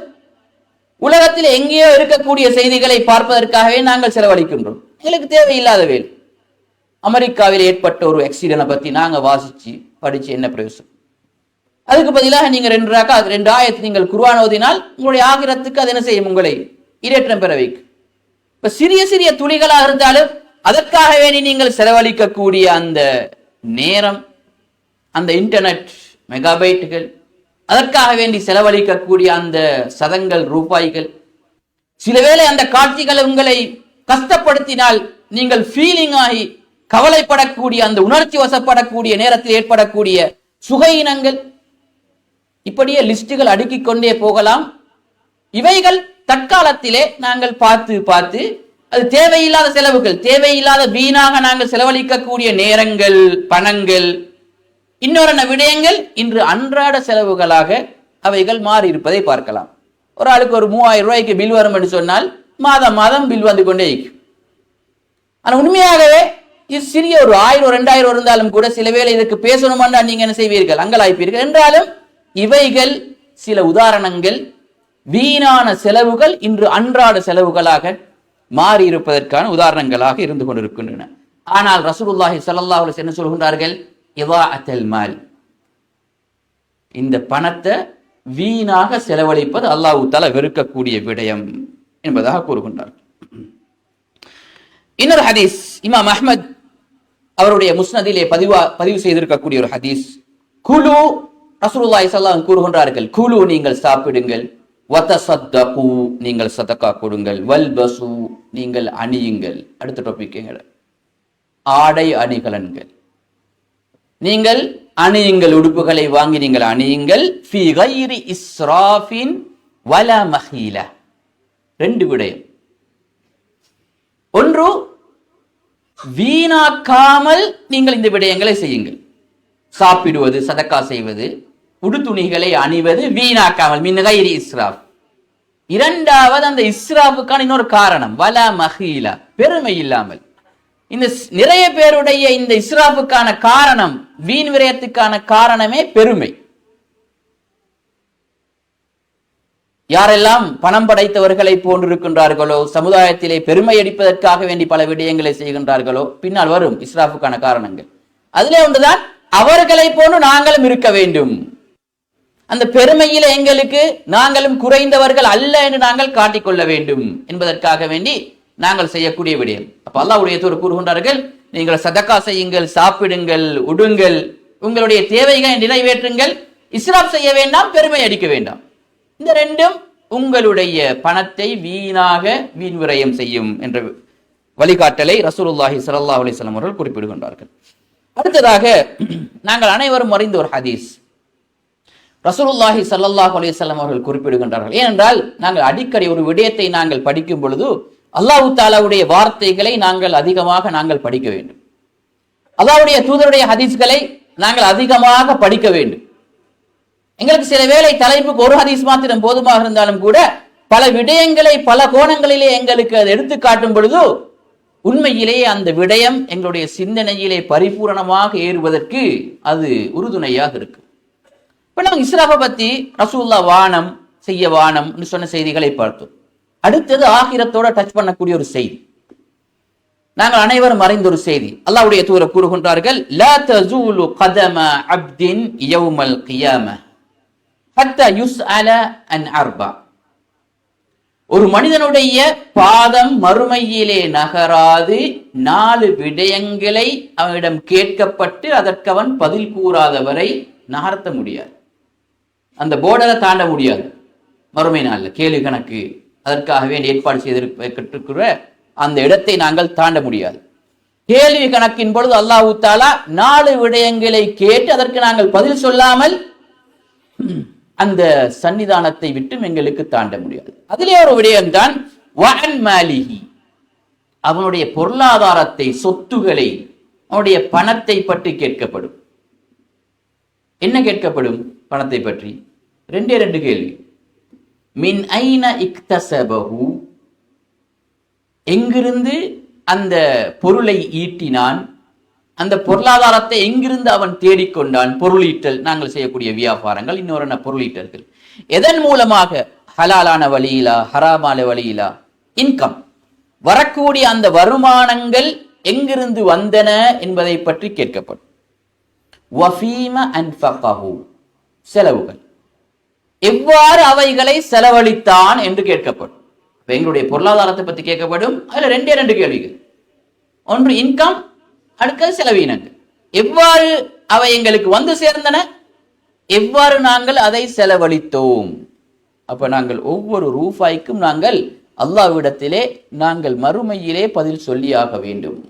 உலகத்தில் எங்கேயோ இருக்கக்கூடிய செய்திகளை பார்ப்பதற்காகவே நாங்கள் செலவழிக்கின்றோம். எங்களுக்கு தேவையில்லாத வேலை. அமெரிக்காவில் ஏற்பட்ட ஒரு ஆக்சிடென்ட் பத்தி நாங்க வாசிச்சு படிச்சு என்ன பிரயோசனம்? அதுக்கு பதிலாக நீங்க 2 ஆயத்து நீங்கள் குர்ஆன் ஓதினால் உங்களுடைய ஆகிரத்துக்கு அது என்ன செய்யும்? உங்களை ஈரேற்றம் பெற வைக்கும். இப்ப சிறிய சிறிய துளிகளாக இருந்தாலும் அதற்காக வேண்டி நீங்கள் செலவழிக்கக்கூடிய அந்த நேரம், அந்த இன்டர்நெட் மெகாபைட்டுகள், அதற்காக வேண்டி செலவழிக்கக்கூடிய அந்த சதங்கள் ரூபாய்கள், சிலவேளை அந்த காட்சிகள் உங்களை கஷ்டப்படுத்தினால் நீங்கள் ஃபீலிங் ஆகி கவலைப்படக்கூடிய, அந்த உணர்ச்சி வசப்படக்கூடிய நேரத்தில் ஏற்படக்கூடிய சுகையினங்கள், இப்படியே லிஸ்டுகள் அடுக்கிக் கொண்டே போகலாம். இவைகள் தற்காலத்திலே நாங்கள் பார்த்து பார்த்து அது தேவையில்லாத செலவுகள், தேவையில்லாத வீணாக நாங்கள் செலவழிக்கக்கூடிய நேரங்கள், பணங்கள், இன்னொரு விடயங்கள் இன்று அன்றாட செலவுகளாக அவைகள் மாறி இருப்பதை பார்க்கலாம். ஒரு ஆளுக்கு ஒரு 3000 ரூபாய்க்கு பில் வரும் என்று சொன்னால் மாதம் மாதம் பில் வந்து கொண்டே இருக்கும். ஆனால் உண்மையாகவே இது சிறிய ஒரு 1000 2000 இருந்தாலும் கூட சில வேளை இதற்கு பேசணுமென்றா நீங்க என்ன செய்வீர்கள்? அங்கலாய்ப்பீர்கள். என்றாலும் இவைகள் சில உதாரணங்கள், வீணான செலவுகள் இன்று அன்றாட செலவுகளாக மாறி இருப்பதற்கான உதாரணங்களாக இருந்து கொண்டிருக்கின்றன. ஆனால் ரசூலுல்லாஹி ஸல்லல்லாஹு அலைஹி வஸல்லம் என்ன சொல்கின்றார்கள்? இதாஅத்துல் மால், இந்த பணத்தை வீணாக செலவழிப்பது அல்லாஹ் தஆலா வெறுக்கக்கூடிய விடயம் என்பதாக கூறுகின்றார்கள். இன்னொரு ஹதீஸ் இமாம் அஹ்மத் அவருடைய முஸ்னதிலே பதிவு செய்திருக்கக்கூடிய ஒரு ஹதீஸ். குலு, ரசூலுல்லாஹி ஸல்லல்லாஹு அலைஹி வஸல்லம் கூறுகின்றார்கள், குலு நீங்கள் சாப்பிடுங்கள், வதஸத்தகு நீங்கள் சதகா கொடுங்கள், வல்பசு நீங்கள் அணியுங்கள். அடுத்த டாபிக் ஆடை அணிகலன்கள், நீங்கள் அணியுங்கள், உடுப்புகளை வாங்கி நீங்கள் அணியுங்கள், ஃபீ கைரி இஸ்ராஃபின் வலா மஹீல. 2 விடயம். ஒன்று, வீணாக்காமல் நீங்கள் இந்த விடயங்களை செய்யுங்கள். சாப்பிடுவது, சதக்கா செய்வது, உடுத்துணிகளை அணிவது வீணாக்காமல், மின் கைரி இஸ்ராஃப். இரண்டாவது, அந்த இஸ்ராஃபுக்கான இன்னொரு காரணம், வலா மஹீல, பெருமை இல்லாமல். இந்த நிறைய பேருடைய இந்த இஸ்ராஃபுக்கான காரணம், வீண் விரயத்துக்கான காரணமே பெருமை. யாரெல்லாம் பணம் படைத்தவர்களை போன்றிருக்கின்றார்களோ, சமுதாயத்திலே பெருமை அடிப்பதற்காக வேண்டி பல விடயங்களை செய்கின்றார்களோ, பின்னால் வரும் இஸ்ராஃபுக்கான காரணங்கள். அதிலே ஒன்றுதான், அவர்களை போன்று நாங்களும் இருக்க வேண்டும். அந்த பெருமையில எங்களுக்கு நாங்களும் குறைந்தவர்கள் அல்ல என்று நாங்கள் காட்டிக்கொள்ள வேண்டும் என்பதற்காக வேண்டி நாங்கள் செய்யக்கூடிய விடயம். அப்ப அல்லாஹ்வுடைய தூதர் கூறுகின்றார்கள், நீங்கள் சதக்கா செய்யுங்கள், சாப்பிடுங்கள், உடுங்கள், உங்களுடைய தேவைகளை நிறைவேற்றுங்கள், இஸ்ராப் செய்ய வேண்டாம், பெருமை அடிக்க வேண்டாம். இந்த 2ம் உங்களுடைய பணத்தை வீணாக வீண் விரயம் செய்யும் என்ற வழிகாட்டலை ரசூலுல்லாஹி ஸல்லல்லாஹு அலைஹி வஸல்லம் அவர்கள் குறிப்பிடுகின்றார்கள். அடுத்ததாக நாங்கள் அனைவரும் அறிந்த ஒரு ஹதீஸ், ரசூலுல்லாஹி ஸல்லல்லாஹு அலைஹி வஸல்லம் அவர்கள் குறிப்பிடுகின்றார்கள். ஏனென்றால் நாங்கள் அடிக்கடி ஒரு விடயத்தை நாங்கள் படிக்கும் பொழுது அல்லாஹ் தஆலாவுடைய வார்த்தைகளை நாங்கள் அதிகமாக படிக்க வேண்டும். அல்லாஹ்வுடைய தூதருடைய ஹதீஸ்களை நாங்கள் அதிகமாக படிக்க வேண்டும். எங்களுக்கு சில வேளை தலைப்புக்கு ஒரு ஹதீஸ் மாத்திரம் போதுமாக இருந்தாலும் கூட பல விடயங்களை பல கோணங்களிலே எங்களுக்கு அதை எடுத்து காட்டும் பொழுது உண்மையிலேயே அந்த விடயம் எங்களுடைய சிந்தனையிலே பரிபூரணமாக ஏறுவதற்கு அது உறுதுணையாக இருக்கு. இப்ப நாங்கள் இஸ்ராஃபை பத்தி ரசூலுல்லாஹ் வானம் செய்ய வானம் சொன்ன செய்திகளை பார்த்தோம். அடுத்தது ஆகிரத்தோட டச் பண்ணக்கூடிய ஒரு செய்தி, நாங்கள் அனைவரும் அறிந்த ஒரு செய்தி. அல்லாஹ்வுடைய தூதர் கூறுகின்றார்கள், லா தஸூலு கதம அப்தின் யௌமல் கியாமஹ் ஹத்தா யுஸ்அல அன் அர்பா. ஒரு மனிதனுடைய பாதம் மறுமையிலே நகராது 4 விடயங்களை அவனிடம் கேட்கப்பட்டு அதற்கு அவன் பதில் கூறாதவரை நகர்த்த முடியாது. அந்த போர்டரை தாண்ட முடியாது. மறுமை நாள்ல கேள்வி கணக்கு அதற்காக வேண்டி ஏற்பாடு செய்திருக்கிற அந்த இடத்தை நாங்கள் தாண்ட முடியாது. கேள்வி கணக்கின் பொழுது அல்லாஹ் தஆலா 4 விடயங்களை கேட்டு அதற்கு நாங்கள் பதில் சொல்லாமல் அந்த சன்னிதானத்தை விட்டு எங்களுக்கு தாண்ட முடியாது. அதிலே ஒரு விடயம்தான் வஅன் மாலிஹி, அவனுடைய பொருளாதாரத்தை, சொத்துக்களை, அவனுடைய பணத்தை பற்றி கேட்கப்படும். என்ன கேட்கப்படும்? பணத்தை பற்றி 2 கேள்வி. மின் ஐன இக்தஸபஹு, எங்கிருந்து அந்த பொருளை ஈட்டினான், அந்த பொருளாதாரத்தை எங்கிருந்து அவன் தேடிக்கொண்டான்? பொருளீட்டல், நாங்கள் செய்யக்கூடிய வியாபாரங்கள், இன்னொரு பொருளீட்டல்கள். எதன் மூலமாக? ஹலாலான வழியிலா, ஹராமான வழியிலா? இன்கம், வரக்கூடிய அந்த வருமானங்கள் எங்கிருந்து வந்தன என்பதை பற்றி கேட்கப்படும். வஃபீம அன்ஃபகஹு, செலவுகள், எவ்வாறு அவைகளை செலவழித்தான் என்று கேட்கப்படும். எங்களுடைய பொருளாதாரத்தை பற்றி கேட்கப்படும். அதுல ரெண்டு கேள்விகள். ஒன்று இன்கம், அடுத்தது செலவீனங்கள். எவ்வாறு அவை எங்களுக்கு வந்து சேர்ந்தன, எவ்வாறு நாங்கள் அதை செலவழித்தோம். அப்ப நாங்கள் ஒவ்வொரு ரூபாய்க்கும் நாங்கள் அல்லாஹ்விடத்திலே நாங்கள் மறுமையிலே பதில் சொல்லியாக வேண்டும்.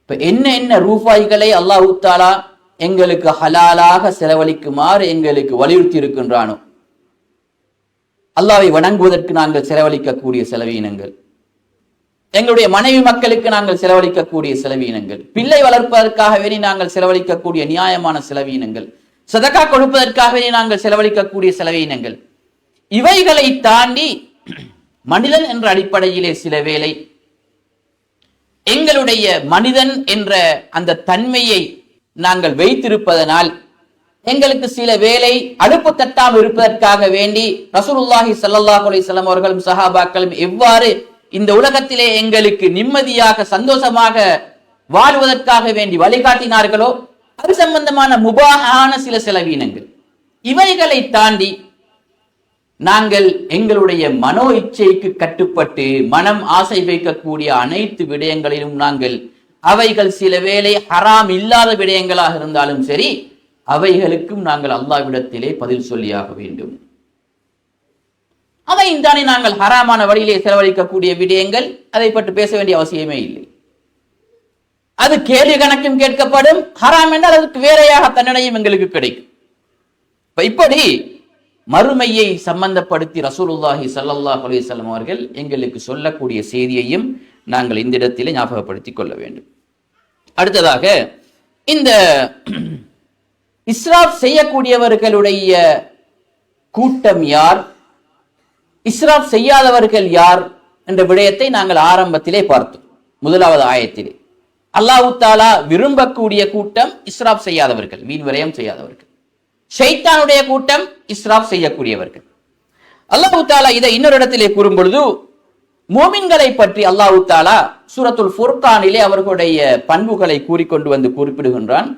இப்ப என்ன ரூபாய்களை அல்லாஹ் தஆலா எங்களுக்கு ஹலாலாக செலவழிக்குமாறு எங்களுக்கு வலியுறுத்தி இருக்கின்றானோ, அல்லாஹ்வை வணங்குவதற்கு நாங்கள் செலவழிக்கக்கூடிய செலவீனங்கள், எங்களுடைய மனைவி மக்களுக்கு நாங்கள் செலவழிக்கக்கூடிய செலவீனங்கள், பிள்ளை வளர்ப்பதற்காக வேண்டி நாங்கள் செலவழிக்கக்கூடிய நியாயமான செலவீனங்கள், சதகா கொடுப்பதற்காக வேண்டி நாங்கள் செலவழிக்கக்கூடிய செலவீனங்கள், இவைகளை தாண்டி மனிதன் என்ற அடிப்படையிலே சில வேளை எங்களுடைய மனிதன் என்ற அந்த தன்மையை நாங்கள் வைத்திருப்பதனால் எங்களுக்கு சில வேளை அலுப்பு தட்டாமல் இருப்பதற்காக வேண்டி ரசூலுல்லாஹி ஸல்லல்லாஹு அலைஹி வஸல்லம் அவர்களும் சஹாபாக்களும் எவ்வாறு இந்த உலகத்திலே எங்களுக்கு நிம்மதியாக சந்தோஷமாக வாழ்வதற்காக வேண்டி வழிகாட்டினார்களோ அது சம்பந்தமான முபாஹான சில செலவீனங்கள், இவைகளை தாண்டி நாங்கள் எங்களுடைய மனோ இச்சைக்கு கட்டுப்பட்டு மனம் ஆசை வைக்கக்கூடிய அனைத்து விடயங்களிலும் நாங்கள் அவைகள் சில வேளை ஹராம் இல்லாத விடயங்களாக இருந்தாலும் சரி, அவைகளுக்கும் நாங்கள் அல்லாஹ்விடத்திலே பதில் சொல்லியாக வேண்டும். அவையும் தானே நாங்கள் ஹராமான வழியிலே செலவழிக்கக்கூடிய விடயங்கள், அதை பற்றி பேச வேண்டிய அவசியமே இல்லை. அது கேள்வி கணக்கும் கேட்கப்படும். ஹராம் என்றால் அதுக்கு வேறையாக தண்டனையும் எங்களுக்கு கிடைக்கும். இப்படி மறுமையை சம்பந்தப்படுத்தி ரசூலுல்லாஹி ஸல்லல்லாஹு அலைஹி வஸல்லம் அவர்கள் எங்களுக்கு சொல்லக்கூடிய செய்தியையும் நாங்கள் இந்த இடத்திலே ஞாபகப்படுத்திக் கொள்ள வேண்டும். அடுத்ததாக, இந்த இஸ்ராப் செய்யக்கூடியவர்களுடைய கூட்டம் யார், இஸ்ராப் செய்யாதவர்கள் யார் என்ற விடயத்தை நாங்கள் ஆரம்பத்திலே பார்த்தோம். முதலாவது ஆயத்திலே அல்லாஹ் தஆலா விரும்பக்கூடிய கூட்டம் இஸ்ராப் செய்யாதவர்கள், வீண் விரயம் செய்யாதவர்கள். ஷைத்தானுடைய கூட்டம் இஸ்ராப் செய்யக்கூடியவர்கள். அல்லாஹ் தஆலா இதை இன்னொரு இடத்திலே கூறும் பொழுது மோமின்களை பற்றி அல்லாஹ் தஆலா சூரத்துல் ஃபுர்கானிலே அவர்களுடைய பண்புகளை கூறிக்கொண்டு வந்து குறிப்பிடுகின்றான்.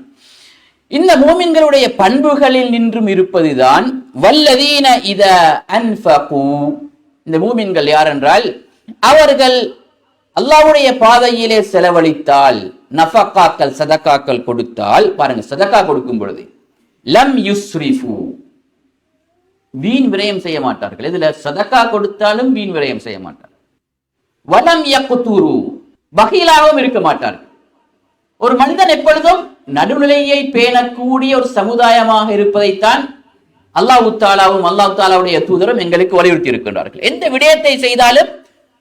இந்த மோமின்களுடைய பண்புகளில் நின்றும் இருப்பதுதான் வல்லதீன இத அன்ஃபகு. இந்த மோமின்கள் யார் என்றால், அவர்கள் அல்லாஹ்வுடைய பாதையிலே செலவழித்தால், நஃபகாக்கள் சதகாக்கள் கொடுத்தால், பாருங்க, சதகா கொடுக்கும் பொழுது லம் யுஸ்ரிஃபு, வீண் விரயம் செய்ய மாட்டார்கள். இதுல சதகா கொடுத்தாலும் வீண் விரயம் செய்ய மாட்டார்கள். வலம் யக்துரு, பகீலாகவும் இருக்க மாட்டார்கள். ஒரு மனிதன் எப்பொழுதும் நடுநிலையை பேணக்கூடிய ஒரு சமுதாயமாக இருப்பதைத்தான் அல்லாஹ் தஆலாவும் அல்லாஹ் தஆலாவுடைய தூதரும் எங்களுக்கு வலியுறுத்தி இருக்கின்றார்கள். எந்த விடயத்தை செய்தாலும்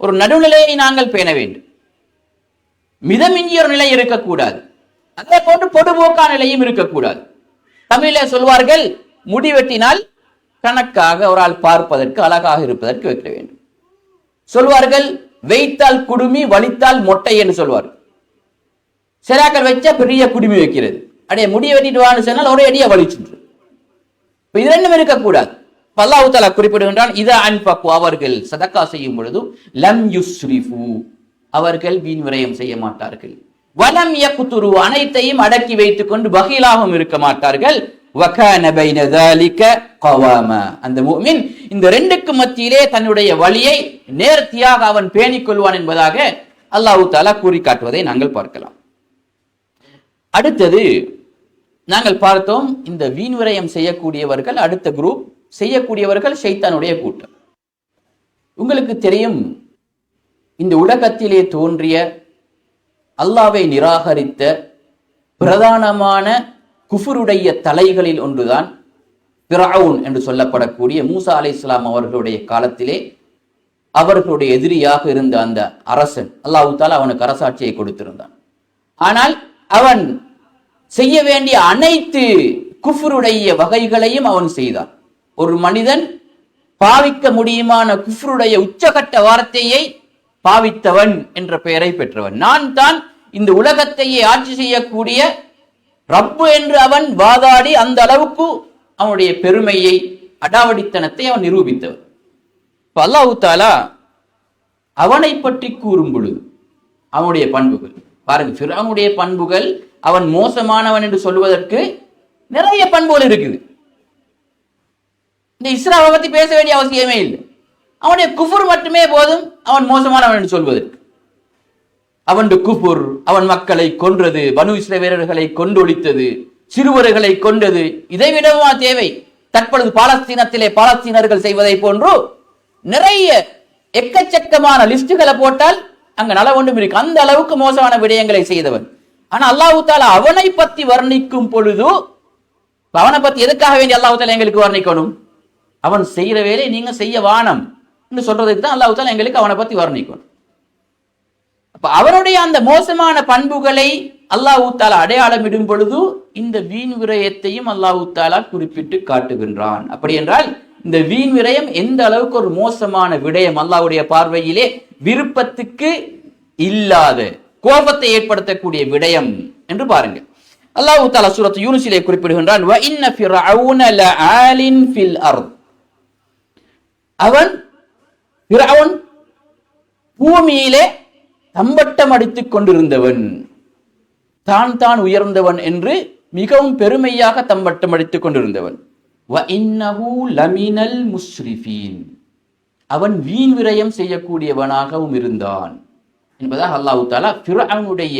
ஒரு நடுநிலையை நாங்கள் பேண வேண்டும். மிதமிஞ்சிய ஒரு நிலை இருக்கக்கூடாது. அதே போன்று பொடுபோக்கான நிலையும் இருக்கக்கூடாது. தமிழிலே சொல்வார்கள், முடிவெட்டினால் கணக்காக ஒரு ஆள் பார்ப்பதற்கு அழகாக இருப்பதற்கு வைக்க வேண்டும். சொல்வார்கள், வைத்தால் குடுமி வலித்தால் மொட்டை என்று சொல்வார்கள். சிலாக்கள் வச்சா பெரிய குடுமி வைக்கிறது. அடைய முடிய வெட்டிட்டு வான்னு சொன்னால் ஒரே அடியா வலிச்சுன்று. இது ரெண்டும் இருக்கக்கூடாது. அல்லாஹ் தஆலா குறிப்பிடுகின்றான், இதா அன்ஃபகு, அவர்கள் சதக்கா செய்யும் பொழுது லம் யுஸ்ரிஃபு, அவர்கள் வீண் விரயம் செய்ய மாட்டார்கள். வலம் யக்துரு, அனைத்தையும் அடக்கி வைத்துக் கொண்டு பகீலாகவும் இருக்க மாட்டார்கள். வகான பைன ذلك قواما, அந்த முஃமின் இந்த ரெண்டுக்கு மத்தியிலே தன்னுடைய வழியை நேர்த்தியாக அவன் பேணிக் கொள்வான் என்பதாக அல்லாஹ் தஆலா கூறி காட்டுவதை நாங்கள் பார்க்கலாம். அடுத்தது நாங்கள் பார்த்தோம், இந்த வீண் விரயம் செய்யக்கூடியவர்கள் அடுத்த குரூப், செய்யக்கூடியவர்கள் ஷைத்தானுடைய கூட்டம். உங்களுக்கு தெரியும், இந்த உலகத்திலே தோன்றிய அல்லாஹ்வை நிராகரித்த பிரதானமான குஃபருடைய தலைகளில் ஒன்றுதான் ஃபிரௌன் என்று சொல்லப்படக்கூடிய மூசா அலைஹிஸ்ஸலாம் அவர்களுடைய காலத்திலே அவர்களுடைய எதிரியாக இருந்த அந்த அரசன். அல்லாஹ் தஆலா அவனுக்கு அரசாட்சியை கொடுத்திருந்தான். ஆனால் அவன் செய்ய வேண்டிய அனைத்து குஃபருடைய வகைகளையும் அவன் செய்தான். ஒரு மனிதன் பாவிக்க முடியுமான குஃபருடைய உச்சகட்ட வார்த்தையை பாவித்தவன் என்ற பெயரை பெற்றவன். நான் தான் இந்த உலகத்தையே ஆட்சி செய்யக்கூடிய ரப்பு என்று அவன் வாதாடி அந்த அளவுக்கு அவனுடைய பெருமையை அடாவடித்தனத்தை அவன் நிரூபித்தவன். அல்லாஹ் தஆலா அவனை பற்றி கூறும் பொழுது அவனுடைய பண்புகள் பாருங்க, ஃபிரௌனுடைய பண்புகள், அவன் மோசமானவன் என்று சொல்வதற்கு நிறைய பண்புகள் இருக்குது. இந்த இஸ்ராவை பத்தி பேச வேண்டிய அவசியமே இல்லை. அவனுடைய குஃபுர் மட்டுமே போதும் அவன் மோசமானவன் என்று சொல்வதற்கு. அவனுடைய குஃபுர், அவன் மக்களை கொன்றது, பனு இஸ்ரவேலர்களை கொண்டொழித்தது, சிறுவர்களை கொண்டது, இதை விடவா தேவை? தற்பொழுது பாலஸ்தீனத்திலே பாலஸ்தீனர்கள் செய்வதை போன்று நிறைய எக்கச்சக்கமான லிஸ்டுகளை போட்டால் அங்க நல ஒன்றும் இருக்கு. அந்த அளவுக்கு மோசமான விடயங்களை செய்தவன். ஆனா அல்லாஹ் தஆலா அவனை பத்தி வர்ணிக்கும் பொழுது, அவனை பத்தி எதுக்காக வேண்டி அல்லாஹ் தஆலா எங்களுக்கு வர்ணிக்கணும்? அவன் செய்யற வேலை நீங்க செய்ய வானம் என்று சொல்றதுக்கு தான் அல்லாஹ் தஆலா எங்களுக்கு அவனை பத்தி வர்ணிக்கணும். அப்ப அவனுடைய அந்த மோசமான பண்புகளை அல்லாஹ் தஆலா அடையாளமிடும் பொழுது இந்த வீண் விரயத்தையும் அல்லாஹ் தஆலா குறிப்பிட்டு காட்டுகின்றான். அப்படி என்றால் இந்த வீண் விரயம் எந்த அளவுக்கு ஒரு மோசமான விடயம், அல்லாஹ்வுடைய பார்வையிலே விருப்பத்துக்கு இல்லாத கோபத்தை ஏற்படுத்தக்கூடிய விடயம் என்று பாருங்க. அல்லாஹ் தஆலா சூரத் யூனுஸிலே குறிப்பிடுகின்றான், வ இன்ன ஃபிர்அவுன லஆலின் ஃபில் அர்த். ஃபிர்அவுன் பூமியிலே தம்பட்டம் அடித்துக் கொண்டிருந்தவன், தான் உயர்ந்தவன் என்று மிகவும் பெருமையாக தம்பட்டம் அடித்துக் கொண்டிருந்தவன். வ இன்னஹு லமினல் முஸ்ரிஃபீன், அவன் வீண் விரயம் செய்யக்கூடியவனாகவும் இருந்தான் என்பதாக அல்லாஹ் தஆலா ஃபிர்அவுனுடைய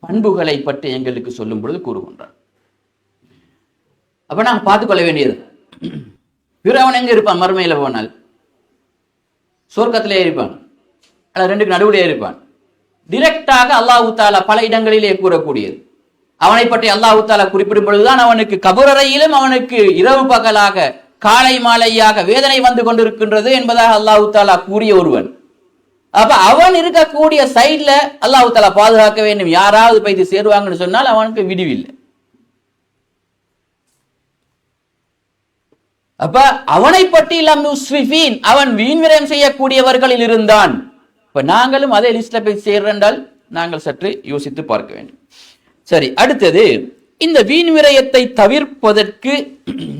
பண்புகளை பற்றி எங்களுக்கு சொல்லும் பொழுது கூறுகின்றான். அப்ப நாங்க பார்த்துக்கொள்ள வேண்டியது, ஃபிர்அவுன் எங்க இருப்பான்? மறுமையில போனால் சொர்க்கத்திலே இருப்பான், ரெண்டுக்கு நடுவிலே இருப்பான். டிரெக்டாக அல்லாஹ் தஆலா பல இடங்களிலே கூறக்கூடியது. அவனை பற்றி அல்லாஹ் தஆலா குறிப்பிடும் பொழுதுதான் அவனுக்கு கபரறையிலும் அவனுக்கு இரவு பகலாக காலை மாலையாக வேதனை வந்து கொண்டிருக்கின்றது என்பதாக அல்லாஹ் தஆலா கூறிய ஒருவன். அப்ப அவன் இருக்கக்கூடிய சைட்ல அல்லாஹ் தஆலா பாதுகாக்க வேண்டும். யாராவது போய் சேருவாங்கன்னு சொன்னால் அவனுக்கு விடிவில்லை. அப்ப அவனை பற்றி லம் முஸ்ரிஃபீன், அவன் வீண் விரயம் செய்யக்கூடியவர்களில் இருந்தான். இப்ப நாங்களும் அதே லிஸ்ட்ல போய் சேர்ந்தால் நாங்கள் சற்று யோசித்து பார்க்க வேண்டும். சரி, அடுத்தது இந்த வீண் விரயத்தை தவிர்ப்பதற்கு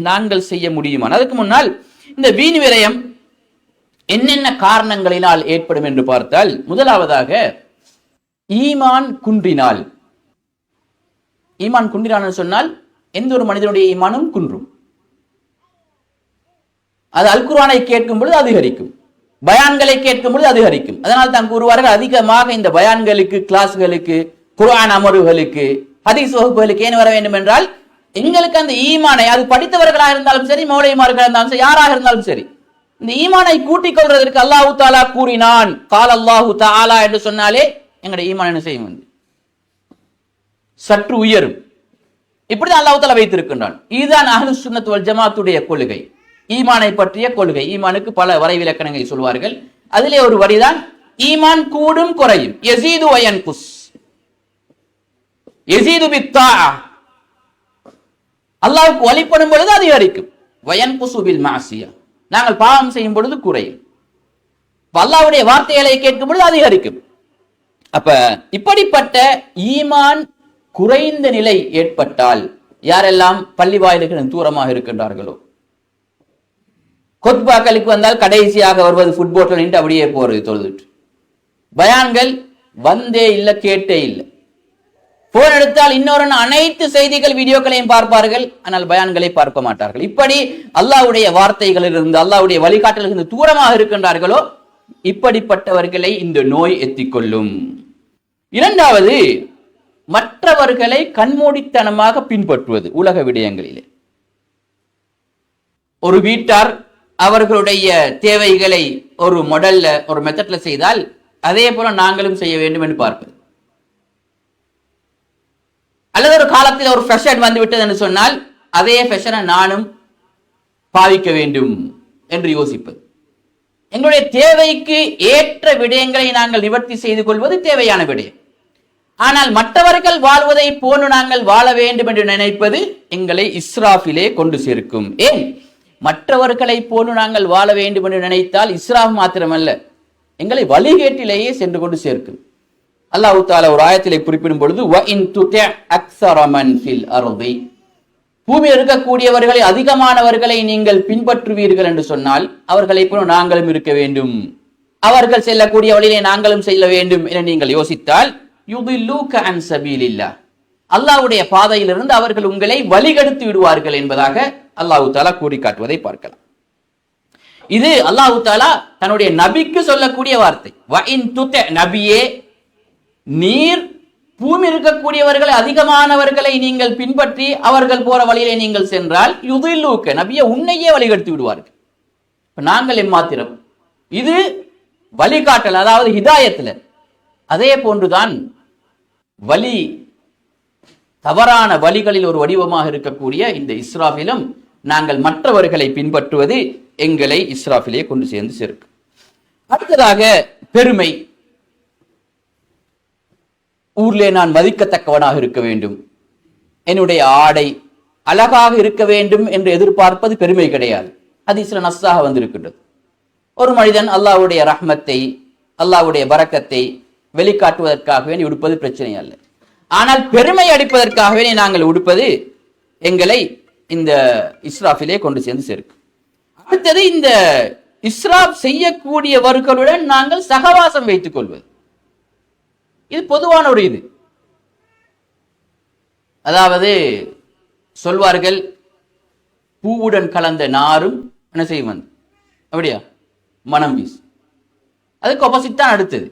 நாங்கள் செய்ய முடியுமா? அதுக்கு முன்னால் இந்த வீண் விரயம் என்னென்ன காரணங்களினால் ஏற்படும் என்று பார்த்தால், முதலாவதாக ஈமான் குன்றினால். ஈமான் குன்றினான் சொன்னால் எந்த ஒரு மனிதனுடைய ஈமானும் குன்றும். அது அல் குர்ஆனை கேட்கும் பொழுது அதிகரிக்கும், பயான்களை கேட்கும் பொழுது அதிகரிக்கும். அதனால் தான் கூறுவார்கள், அதிகமாக இந்த பயான்களுக்கு, கிளாஸ்களுக்கு, குர்ஆன் அமர்வுகளுக்கு, ஹதீஸ் வகுப்புகளுக்கு ஏன் வர வேண்டும் என்றால், எங்களுக்கு அந்த ஈமானை, அது படித்தவர்களாக இருந்தாலும் சரி, மௌலைமார்களாக இருந்தாலும் சரி, யாராக இருந்தாலும் சரி, இந்த ஈமானை கூட்டிக் கொள்வதற்கு அல்லாஹ் தஆலா கூறினான். கால் அல்லாஹு தஆலா என்று சொன்னாலே எங்களுடைய ஈமான் என்ன செய்யும்? சற்று உயரும். இப்படிதான் அல்லாஹ் தஆலா வைத்திருக்கின்றான். இதுதான் அஹ்லுஸ் சுன்னத் வல் ஜமாஅத்துடைய கொள்கை, ஈமானை பற்றிய கொள்கை. ஈமானுக்கு பல வரைவிலக்கணங்களை சொல்வார்கள். அதிலே ஒரு வரிதான், ஈமான் கூடும் குறையும். யஸீது வ யன்குஸ். யஸீது பித்தாஅ, அல்லாஹ்வுக்கு வழிபடும் பொழுது அதிகரிக்கும். வ யன்குசு பில் மஅசியா, நாங்கள் பாவம் செய்யும் பொழுது குறையும். அல்லாஹ்வுடைய வார்த்தைகளை கேட்கும் பொழுது அதிகரிக்கும். அப்ப இப்படிப்பட்ட ஈமான் குறைந்த நிலை ஏற்பட்டால், யாரெல்லாம் பள்ளி வாயில்களுக்கு தூரமாக இருக்கின்றார்களோ, கொத்பாக்களுக்கு வந்தால் கடைசியாக வருவது ஃபுட்போட்டில் நின்று அப்படியே போறது தொழுதுட்டு, பயான்கள் வந்தே இல்லை, கேட்டே இல்லை. போன் எடுத்தால் இன்னொரு அனைத்து செய்திகள் வீடியோக்களையும் பார்ப்பார்கள், ஆனால் பயான்களை பார்க்க மாட்டார்கள். இப்படி அல்லாஹ்வுடைய வார்த்தைகளிலிருந்து, அல்லாஹ்வுடைய வழிகாட்டலிலிருந்து தூரமாக இருக்கின்றார்களோ, இப்படிப்பட்டவர்களை இந்த நோய் எத்திக்கொள்ளும். இரண்டாவது, மற்றவர்களை கண்மூடித்தனமாக பின்பற்றுவது உலக விடயங்களிலே. ஒரு வீட்டார் அவர்களுடைய தேவைகளை ஒரு மாடல்ல, ஒரு மெத்தட்ல செய்தால் அதே போல நாங்களும் செய்ய வேண்டும் என்று பார்ப்பது. அல்லது ஒரு காலத்தில் ஒரு ஃபேஷன் வந்து விட்டது என்று சொன்னால் அதே ஃபேஷனை நானும் பாவிக்க வேண்டும் என்று யோசிப்பது. எங்களுடைய தேவைக்கு ஏற்ற விடயங்களை நாங்கள் நிவர்த்தி செய்து கொள்வது தேவையான விடயம். ஆனால் மற்றவர்கள் வாழ்வதை போன்று நாங்கள் வாழ வேண்டும் என்று நினைப்பது எங்களை இஸ்ராஃபிலே கொண்டு சேர்க்கும். ஏன்? மற்றவர்களை போன்று நாங்கள் வாழ வேண்டும் என்று நினைத்தால் இஸ்ராஃப் மாத்திரமல்ல, எங்களை வழிகேட்டிலேயே சென்று கொண்டு சேர்க்கும். அல்லாஹ் தஆலா ஒரு ஆயத்திலே குறிப்பிடும் பொழுது வ இன் துதி அக்ஸர மன் ஃபில் அர்தி, பூமியில் இருக்கக்கூடியவர்களை அதிகமானவர்களை நீங்கள் பின்பற்றுவீர்கள் என்று சொன்னால் அவர்களை போல நாங்களும் இருக்க வேண்டும், அவர்கள் செல்லக்கூடிய வழியிலே நாங்களும் செல்ல வேண்டும் என நீங்கள் யோசித்தால் யுதில்லூக அன் சபீலில்லாஹ், அல்லாஹ்வுடைய பாதையிலிருந்து அவர்கள் உங்களை வழிகெடுத்து விடுவார்கள் என்பதாக அல்லாஹ் தஆலா கூறி காட்டுவதை பார்க்கலாம். இது அல்லாஹ் தஆலா தன்னுடைய நபிக்கு சொல்லக்கூடிய வார்த்தை. வ இன் துதி, நபியே நீர் பூமியில் இருக்கக்கூடியவர்களை அதிகமானவர்களை நீங்கள் பின்பற்றி அவர்கள் போற வழியிலே நீங்கள் சென்றால் யுதில்லூக, நபியே உன்னையே வழிகெடுத்து விடுவார்கள். நாங்கள் எம்மாத்திரம், இது வழிகாட்டல், அதாவது ஹிதாயத்துல. அதே போன்றுதான் வழி, தவறான வழிகளில் ஒரு வடிவமாக இருக்கக்கூடிய இந்த இஸ்ராஃபிலும் நாங்கள் மற்றவர்களை பின்பற்றுவது எங்களை இஸ்ராஃபிலே கொண்டு சேர்ந்து சேர்க்கும். அடுத்ததாக பெருமை. ஊர்லே நான் மதிக்கத்தக்கவனாக இருக்க வேண்டும், என்னுடைய ஆடை அழகாக இருக்க வேண்டும் என்று எதிர்பார்ப்பது பெருமை கிடையாது. ஹதீஸ்ல நஸ்ஸாக வந்திருக்கின்றது. ஒரு மனிதன் அல்லாஹ்வுடைய ரஹ்மத்தை, அல்லாஹ்வுடைய பரக்கத்தை வெளிக்காட்டுவதற்காகவே உடுப்பது பிரச்சனை அல்ல. ஆனால் பெருமை அடிப்பதற்காகவே நாங்கள் உடுப்பது எங்களை இந்த இஸ்ராஃபிலே கொண்டு சேர்ந்து சேர்க்கும். அடுத்தது இந்த இஸ்ராப் செய்யக்கூடியவர்களுடன் நாங்கள் சகவாசம் வைத்துக் கொள்வது. இது பொதுவான ஒரு இது. அதாவது சொல்வார்கள், பூவுடன் கலந்த நாரும் என்ன செய்யும், அப்படியா மனம் வீசு. அதுக்கு ஆப்போசிட் தான் அடுத்தது.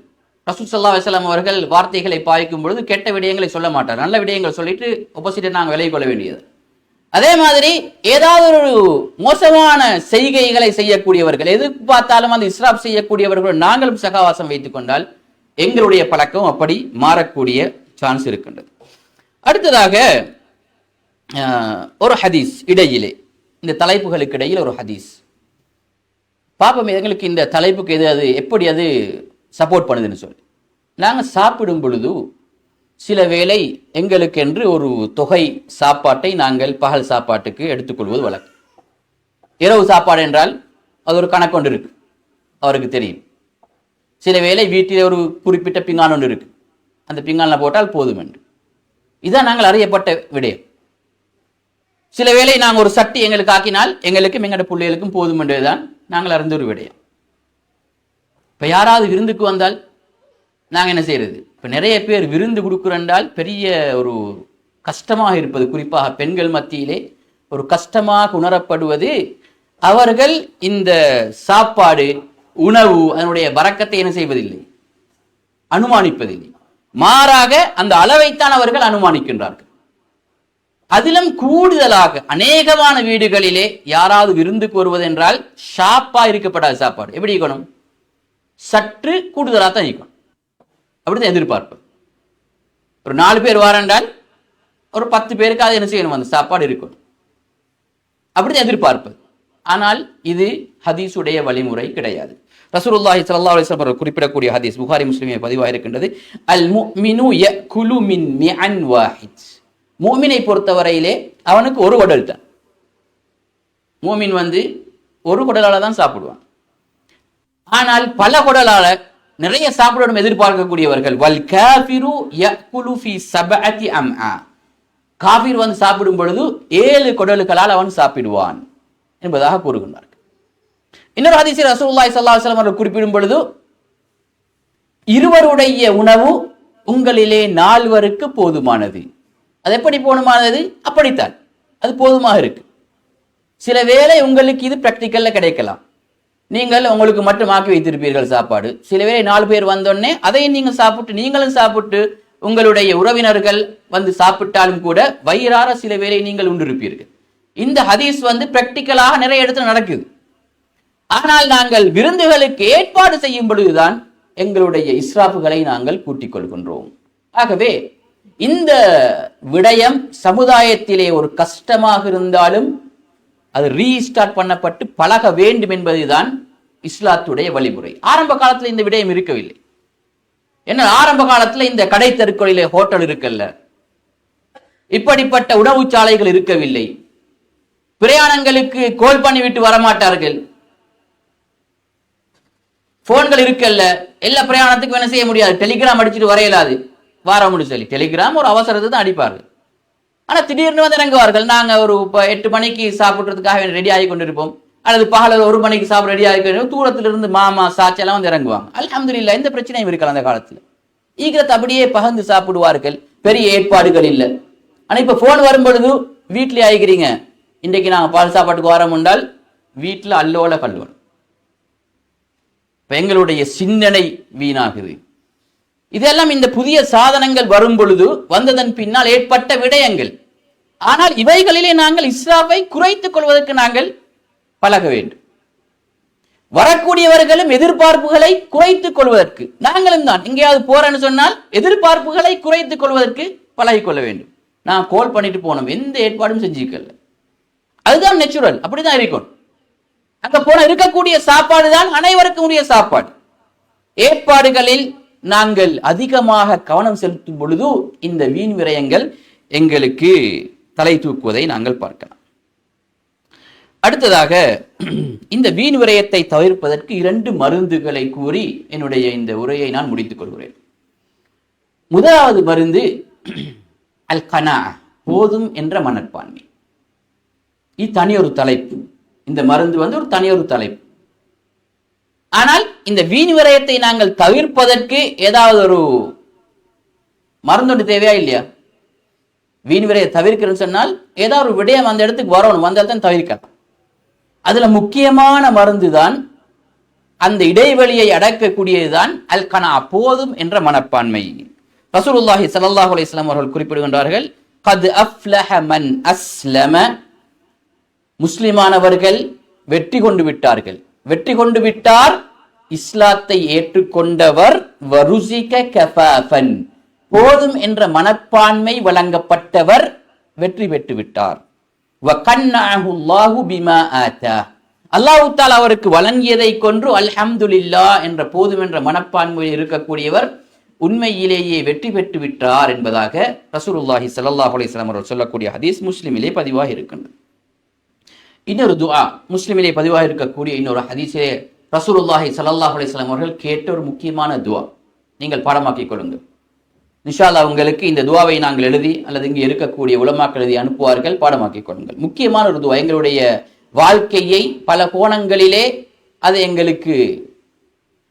ரசூல் ஸல்லல்லாஹு அலைஹி வஸல்லம் அவர்கள் வார்த்தைகளை பாய்க்கும் பொழுது கெட்ட விடயங்களை சொல்ல மாட்டார், நல்ல விடயங்கள் சொல்லிட்டு ஆப்போசிட்டை நாங்கள் விலகிக் கொள்ள வேண்டியது. அதே மாதிரி ஏதாவது ஒரு மோசமான செய்கைகளை செய்யக்கூடியவர்கள், எதுக்கு பார்த்தாலும் அந்த இஸ்ராப் செய்யக்கூடியவர்கள் நாங்களும் சகவாசம் வைத்துக் கொண்டால் எங்களுடைய பழக்கம் அப்படி மாறக்கூடிய சான்ஸ் இருக்கின்றது. அடுத்ததாக ஒரு ஹதீஸ், இடையிலே இந்த தலைப்புகளுக்கு இடையில் ஒரு ஹதீஸ் பாப்போம், எங்களுக்கு இந்த தலைப்புக்கு எது, அது எப்படி அது சப்போர்ட் பண்ணுதுன்னு சொல்லி. நாங்கள் சாப்பிடும் பொழுது சில வேளை எங்களுக்கென்று ஒரு தொகை சாப்பாட்டை நாங்கள் பகல் சாப்பாட்டுக்கு எடுத்துக்கொள்வது வழக்கம். இரவு சாப்பாடு என்றால் அது ஒரு கணக்கொண்டு இருக்கு, அவருக்கு தெரியும். சில வேளை வீட்டில் ஒரு குறிப்பிட்ட பிங்கான் ஒன்று இருக்கு, அந்த பிங்கானில் போட்டால் போதும் என்று. இதுதான் நாங்கள் அறியப்பட்ட விடயம். சில வேளை நாங்கள் ஒரு சட்டி எங்களுக்கு ஆக்கினால் எங்களுக்கும் எங்களோட பிள்ளைகளுக்கும் போதும் என்றுதான் நாங்கள் அறிந்த ஒரு விடயம். இப்போ யாராவது விருந்துக்கு வந்தால் நாங்கள் என்ன செய்யறது? இப்போ நிறைய பேர் விருந்து கொடுக்குறென்றால் பெரிய ஒரு கஷ்டமாக இருப்பது, குறிப்பாக பெண்கள் மத்தியிலே ஒரு கஷ்டமாக உணரப்படுவது, அவர்கள் இந்த சாப்பாடு உணவு அதனுடைய பரக்கத்தை என்ன செய்வதில்லை, அனுமானிப்பதில்லை. மாறாக அந்த அளவைத்தான் அவர்கள் அனுமானிக்கின்றார்கள். அதிலும் கூடுதலாக அநேகமான வீடுகளிலே யாராவது விருந்துக்கு வருவது என்றால் ஷாப்பா இருக்கப்படாத சாப்பாடு எப்படி இருக்கணும், சற்று கூடுதலாக தான் இருக்கணும், அப்படிதான் எதிர்பார்ப்பது. ஒரு 4 பேர் வாரென்றால் ஒரு 10 பேருக்கு அது என்ன செய்யணும், அந்த சாப்பாடு இருக்கணும், அப்படிதான் எதிர்பார்ப்பது. ஆனால் இது ஹதீஸுடைய வழிமுறை கிடையாது. ரசூலுல்லாஹி ஸல்லல்லாஹு அலைஹி வஸல்லம் குறிப்பிடக்கூடிய ஹதீஸ் புகாரி முஸ்லிமில் பதிவாக இருக்கின்றது. அல் முஃமினு யக்குலு மின் மிஅன் வாஹித், முஃமினை பொறுத்தவரையிலே அவனுக்கு ஒரு குடல் தான். முஃமின் ஒரு குடலால தான் சாப்பிடுவான். ஆனால் பல குடலால நிறைய சாப்பிடணும் எதிர்பார்க்கக்கூடியவர்கள். வல் காஃபிரு யக்குலு ஃபீ சபஅதி அம்ஆ, காஃபிர் சாப்பிடும் பொழுது 7 குடல்களால் அவன் சாப்பிடுவான் என்பதாக கூறுகின்றார்கள். இன்னொரு ஹதீஸில் ரசூலுல்லாஹி ஸல்லல்லாஹு அலைஹி வஸல்லம் அவர்கள் குறிப்பிடும் பொழுது, இருவருடைய உணவு உங்களிலே 4 போதுமானது. அது எப்படி போதுமானது? அப்படித்தான், அது போதுமாக இருக்கு. சில வேளை உங்களுக்கு இது பிராக்டிக்கல்ல கிடைக்கலாம், நீங்கள் உங்களுக்கு மட்டும் ஆக்கி வைத்திருப்பீர்கள் சாப்பாடு. சில வேளை 4 பேர் வந்தோடனே அதையும் நீங்கள் சாப்பிட்டு, நீங்களும் சாப்பிட்டு, உங்களுடைய உறவினர்கள் சாப்பிட்டாலும் கூட வயிறார சில வேளை நீங்கள் உண்டிருப்பீர்கள். இந்த ஹதீஸ் பிராக்டிக்கலாக நிறைய இடத்துல நடக்குது. ஆனால் நாங்கள் விருந்துகளுக்கு ஏற்பாடு செய்யும் பொழுதுதான் எங்களுடைய இஸ்ராஃபுகளை நாங்கள் கூட்டிக் கொள்கின்றோம். ஆகவே இந்த விடயம் சமுதாயத்திலே ஒரு கஷ்டமாக இருந்தாலும் அது ரீஸ்டார்ட் பண்ணப்பட்டு பழக வேண்டும் என்பதுதான் இஸ்லாத்துடைய வழிமுறை. ஆரம்ப காலத்தில் இந்த விடயம் இருக்கவில்லை. என்ன, ஆரம்ப காலத்தில் இந்த கடை தெருக்களிலே ஹோட்டல் இருக்கல்ல, இப்படிப்பட்ட உணவு சாலைகள் இருக்கவில்லை. பிரயாணங்களுக்கு கோல் பண்ணி விட்டு வரமாட்டார்கள். போன்கள் இருக்கல்ல, எல்லா பிரயாணத்துக்கும் என்ன செய்ய முடியாது, டெலிகிராம் அடிச்சுட்டு வரையலாது, வாரம்னு சொல்லி டெலிகிராம் ஒரு அவசரத்தை தான் அடிப்பார்கள். ஆனா திடீர்னு வந்து இறங்குவார்கள். நாங்க ஒரு 8 மணிக்கு சாப்பிட்றதுக்காக ரெடி ஆகி கொண்டிருப்போம், அல்லது பகல 1 மணிக்கு சாப்பிட ரெடி ஆகி கொண்டிருப்போம். தூரத்துல இருந்து மாமா சாட்சி எல்லாம் வந்து இறங்குவாங்க. அல்ஹம்துலில்லாஹ், எந்த பிரச்சனையும் இருக்கலாம் அந்த காலத்துல. ஈகிரத்தை அப்படியே பகிர்ந்து சாப்பிடுவார்கள், பெரிய ஏற்பாடுகள் இல்லை. ஆனா இப்ப போன் வரும் பொழுது வீட்லயே ஆகிக்கிறீங்க, இன்றைக்கு நாங்க பால் சாப்பாட்டுக்கு வரோம் என்றால் வீட்டுல அல்லோல கல்லுவன். எங்களுடைய சிந்தனை வீணாகுது. இதெல்லாம் இந்த புதிய சாதனங்கள் வரும் பொழுது வந்ததன் பின்னால் ஏற்பட்ட விடயங்கள். ஆனால் இவைகளிலே நாங்கள் இஸ்ராஃபை குறைத்துக் கொள்வதற்கு நாங்கள் பழக வேண்டும். வரக்கூடியவர்களும் எதிர்பார்ப்புகளை குறைத்துக் கொள்வதற்கு நாங்களும் தான் எங்கேயாவது போறேன்னு சொன்னால் எதிர்பார்ப்புகளை குறைத்துக் கொள்வதற்கு பழகிக் கொள்ள வேண்டும். நான் கோல் பண்ணிட்டு போனோம், எந்த ஏற்பாடும் செஞ்சுக்கல, அதுதான் நேச்சுரல், அப்படிதான் இருக்கும். அங்க போன இருக்கக்கூடிய சாப்பாடு தான் அனைவருக்கும் உரிய சாப்பாடு. ஏற்பாடுகளில் நாங்கள் அதிகமாக கவனம் செலுத்தும் பொழுது இந்த வீண் விரயங்கள் எங்களுக்கு தலை தூக்குவதை நாங்கள் பார்க்கலாம். அடுத்ததாக இந்த வீண் விரயத்தை தவிர்ப்பதற்கு 2 மருந்துகளை கூறி என்னுடைய இந்த உரையை நான் முடித்துக் கொள்கிறேன். முதலாவது மருந்து அல் கனா, போதும் என்ற மனப்பான்மை. இது தனியொரு தலைப்பு. இந்த மருந்து வந்து ஒரு தனியொரு தலைப்பு. ஆனால் இந்த வீண் விரயத்தை நாங்கள் தவிர்ப்பதற்கு ஏதாவது ஒரு மருந்து தேவையா இல்லையா? வீண் விரயை தவிர்க்கிறேன்னு சொன்னால் ஏதாவது ஒரு விடயம் அந்த இடத்துக்கு வரணும், வந்தால் தான் தவிர்க்கலாம். அதுல முக்கியமான மருந்து தான், அந்த இடைவெளியை அடக்கக்கூடியதுதான் அல் கனா, போதும் என்ற மனப்பான்மை. ரசூலுல்லாஹி ஸல்லல்லாஹு அலைஹி வஸல்லம் அவர்கள் குறிப்பிடுகின்றார்கள், கத் அஃப்லஹ மன் அஸ்லம, முஸ்லிமானவர்கள் வெற்றி கொண்டு விட்டார்கள், வெற்றி கொண்டு விட்டார் இஸ்லாத்தை ஏற்றுக்கொண்டவர், வருசிக கஃபாஃபன், போதும் என்ற மனப்பான்மை வழங்கப்பட்டவர் வெற்றி பெற்று விட்டார். வகன்னஹு அல்லாஹு பிமா ஆதா, அல்லாஹ் தஆலா அவருக்கு வழங்கியதை கொண்டு அல்ஹம்துலில்லாஹ் என்ற போதும் என்ற மனப்பான்மையில் இருக்கக்கூடியவர் உண்மையிலேயே வெற்றி பெற்று விட்டார் என்பதாக ரசூலுல்லாஹி ஸல்லல்லாஹு அலைஹி வஸல்லம் அவர்கள் சொல்லக்கூடிய ஹதீஸ் முஸ்லிமிலே பதிவாக இருக்கின்றது. இன்னொரு துஆ முஸ்லிமிலே பதிவாக இருக்கக்கூடிய இன்னொரு ஹதீஸிலே ரசூலுல்லாஹி ஸல்லல்லாஹு அலைஹி வஸல்லம் அவர்கள் கேட்ட ஒரு முக்கியமான துஆ, நீங்கள் பாடமாக்கிக் கொள்ளுங்கள். இன்ஷா அல்லாஹ் உங்களுக்கு இந்த துஆவை நாங்கள் எழுதி அல்லது இங்கே இருக்கக்கூடிய உலமாக்கள் எழுதி அனுப்புவார்கள், பாடமாக்கிக் கொள்ளுங்கள். முக்கியமான ஒரு துஆ, எங்களுடைய வாழ்க்கையை பல கோணங்களிலே அது எங்களுக்கு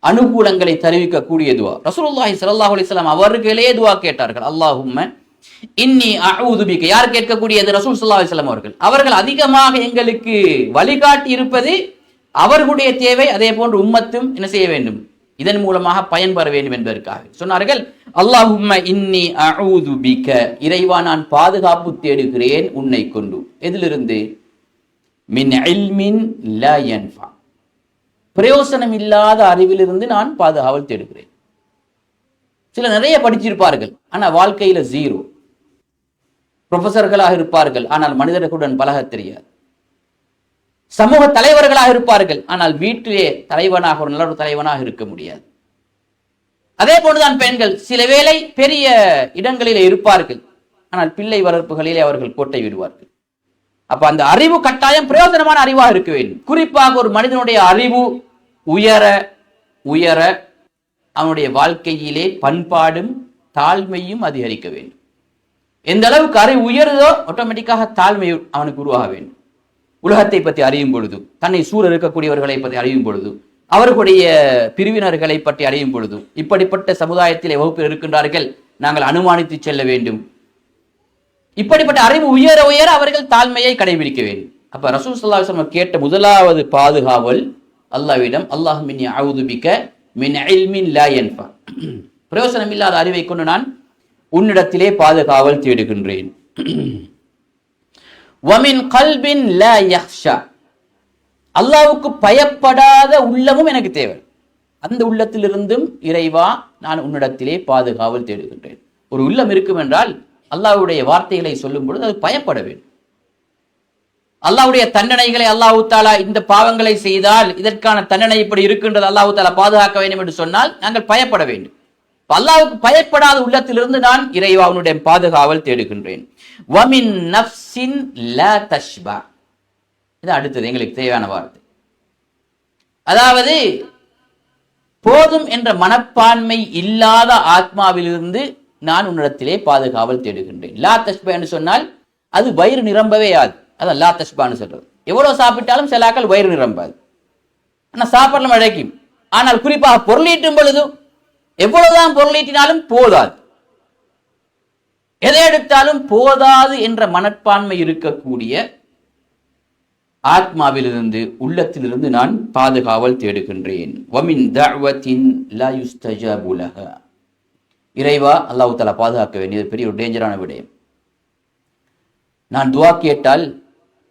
அனுகூலங்களை தெரிவிக்கக்கூடிய துஆ. ரசூலுல்லாஹி ஸல்லல்லாஹு அலைஹி வஸல்லம் அவர்களே துஆ கேட்டார்கள், அல்லாஹும்ம இன்னி அஊது பிக. யார் கேட்கக்கூடியது? ரசூல் ஸல்லல்லாஹு அலைஹி வஸல்லம் அவர்கள். அவர்கள் அதிகமாக எங்களுக்கு வழிகாட்டி இருப்பது அவர்களுடைய தேவை, அதே போன்று உம்மத்தும் என்ன செய்ய வேண்டும், இதன் மூலமாக பயன்பெற வேண்டும் என்பதற்காக சொன்னார்கள், அல்லாஹும்ம இன்னி அஊது பிக, இறைவா நான் பாதுகாப்பு தேடுகிறேன் உன்னை கொண்டு. எதிலிருந்து? மின் இல்மின் லா யன்ஃபா, பிரயோசனம் இல்லாத அறிவிலிருந்து நான் பாதுகாவல் தேடுகிறேன். சில நிறைய படிச்சிருப்பார்கள், ஆனா வாழ்க்கையில ஜீரோ. ப்ரொஃபசர்களாக இருப்பார்கள், ஆனால் மனிதர்களுடன் பழக தெரியாது. சமூக தலைவர்களாக இருப்பார்கள், ஆனால் வீட்டிலே தலைவனாக, ஒரு நல்ல ஒரு தலைவனாக இருக்க முடியாது. அதே போன்றுதான் பெண்கள், சில வேளை பெரிய இடங்களிலே இருப்பார்கள், ஆனால் பிள்ளை வளர்ப்புகளிலே அவர்கள் கோட்டை விடுவார்கள். அப்ப அந்த அறிவு கட்டாயம் பிரயோஜனமான அறிவாக இருக்க வேண்டும். குறிப்பாக ஒரு மனிதனுடைய அறிவு உயர உயர அவனுடைய வாழ்க்கையிலே பண்பாடும் தாழ்மையும் அதிகரிக்க வேண்டும். எந்த அளவுக்கு அறிவு உயருதோ ஆட்டோமேட்டிக்காக தாழ்மை அவனுக்கு உருவாக வேண்டும். உலகத்தை பற்றி அறியும் பொழுது, தன்னை சூழ இருக்கக்கூடியவர்களை பற்றி அறியும் பொழுது, அவர்களுடைய பிரிவினர்களை பற்றி அறியும் பொழுது, இப்படிப்பட்ட சமுதாயத்திலே வகுப்பில் இருக்கின்றார்கள், நாங்கள் அனுமானித்து செல்ல வேண்டும். இப்படிப்பட்ட அறிவு உயர உயர அவர்கள் தாழ்மையை கடைபிடிக்க வேண்டும். அப்ப ரசூல் ஸல்லல்லாஹு அலைஹி வஸல்லம் கேட்ட முதலாவது பாதுகாவல் அல்லாஹ்விடம், அல்லாஹும்ம இன்னி அஊது பிக மின் இல்மின் லா யன்ஃபா, பிரயோசனம் இல்லாத அறிவை கொண்டு நான் உன்னிடத்திலே பாதுகாவல் தேடுகின்றேன். வமின் கல்பின் லா யஹ்ஷா, அல்லாஹ்வுக்கு பயப்படாத உள்ளமும் எனக்கு தேவை. அந்த உள்ளத்திலிருந்தும் இறைவா நான் உன்னிடத்திலே பாதுகாவல் தேடுகின்றேன். ஒரு உள்ளம் இருக்கும் என்றால் அல்லாஹ்வுடைய வார்த்தைகளை சொல்லும் பொழுது அது பயப்பட வேண்டும். அல்லாஹ்வுடைய தண்டனைகளை அல்லாஹ் தஆலா இந்த பாவங்களை செய்தால் இதற்கான தண்டனை இப்படி இருக்கின்றது, அல்லாஹ் தஆலா பாதுகாக்க வேண்டும் என்று சொன்னால் நாங்கள் பயப்பட வேண்டும். அல்லாஹ்வுக்கு பயப்படாத உள்ளத்திலிருந்து நான் இறைவா உன்னுடைய பாதுகாவல் தேடுகின்றேன். வமின் நஃப்ஸின் லா தஷ்பா, இது அடுத்தது எங்களுக்கு தேவையான வார்த்தை. அதாவது போதும் என்ற மனப்பான்மை இல்லாத ஆத்மாவிலிருந்து நான் உன்னிடத்திலே பாதுகாவல் தேடுகின்றேன். லா தஷ்பா என்று சொன்னால் அது வயிறு நிரம்பவே ஆது. அதான் லா தஷ்பான்னு சொல்றது. எவ்வளவு சாப்பிட்டாலும் சிலாக்கள் வயிறு நிரம்பாது, ஆனா சாப்பிடலாம் அழைக்கும். ஆனால் குறிப்பாக பொருளீட்டும் பொழுது எவ்வளவுதான் பொருளீட்டினாலும் போதாது. எதை எடுத்தாலும் போதாது என்ற மனப்பான்மை இருக்கக்கூடிய ஆத்மாவிலிருந்து, உள்ளத்திலிருந்து நான் பாதுகாவல் தேடுகின்றேன். வமின் தஅவத்தின் லா யுஸ்தஜாபு லஹா. இறைவா, அல்லாஹ் தஆலா பாதுகாக்க வேண்டியது பெரிய ஒரு டேஞ்சரான விடயம். நான் துவா கேட்டால்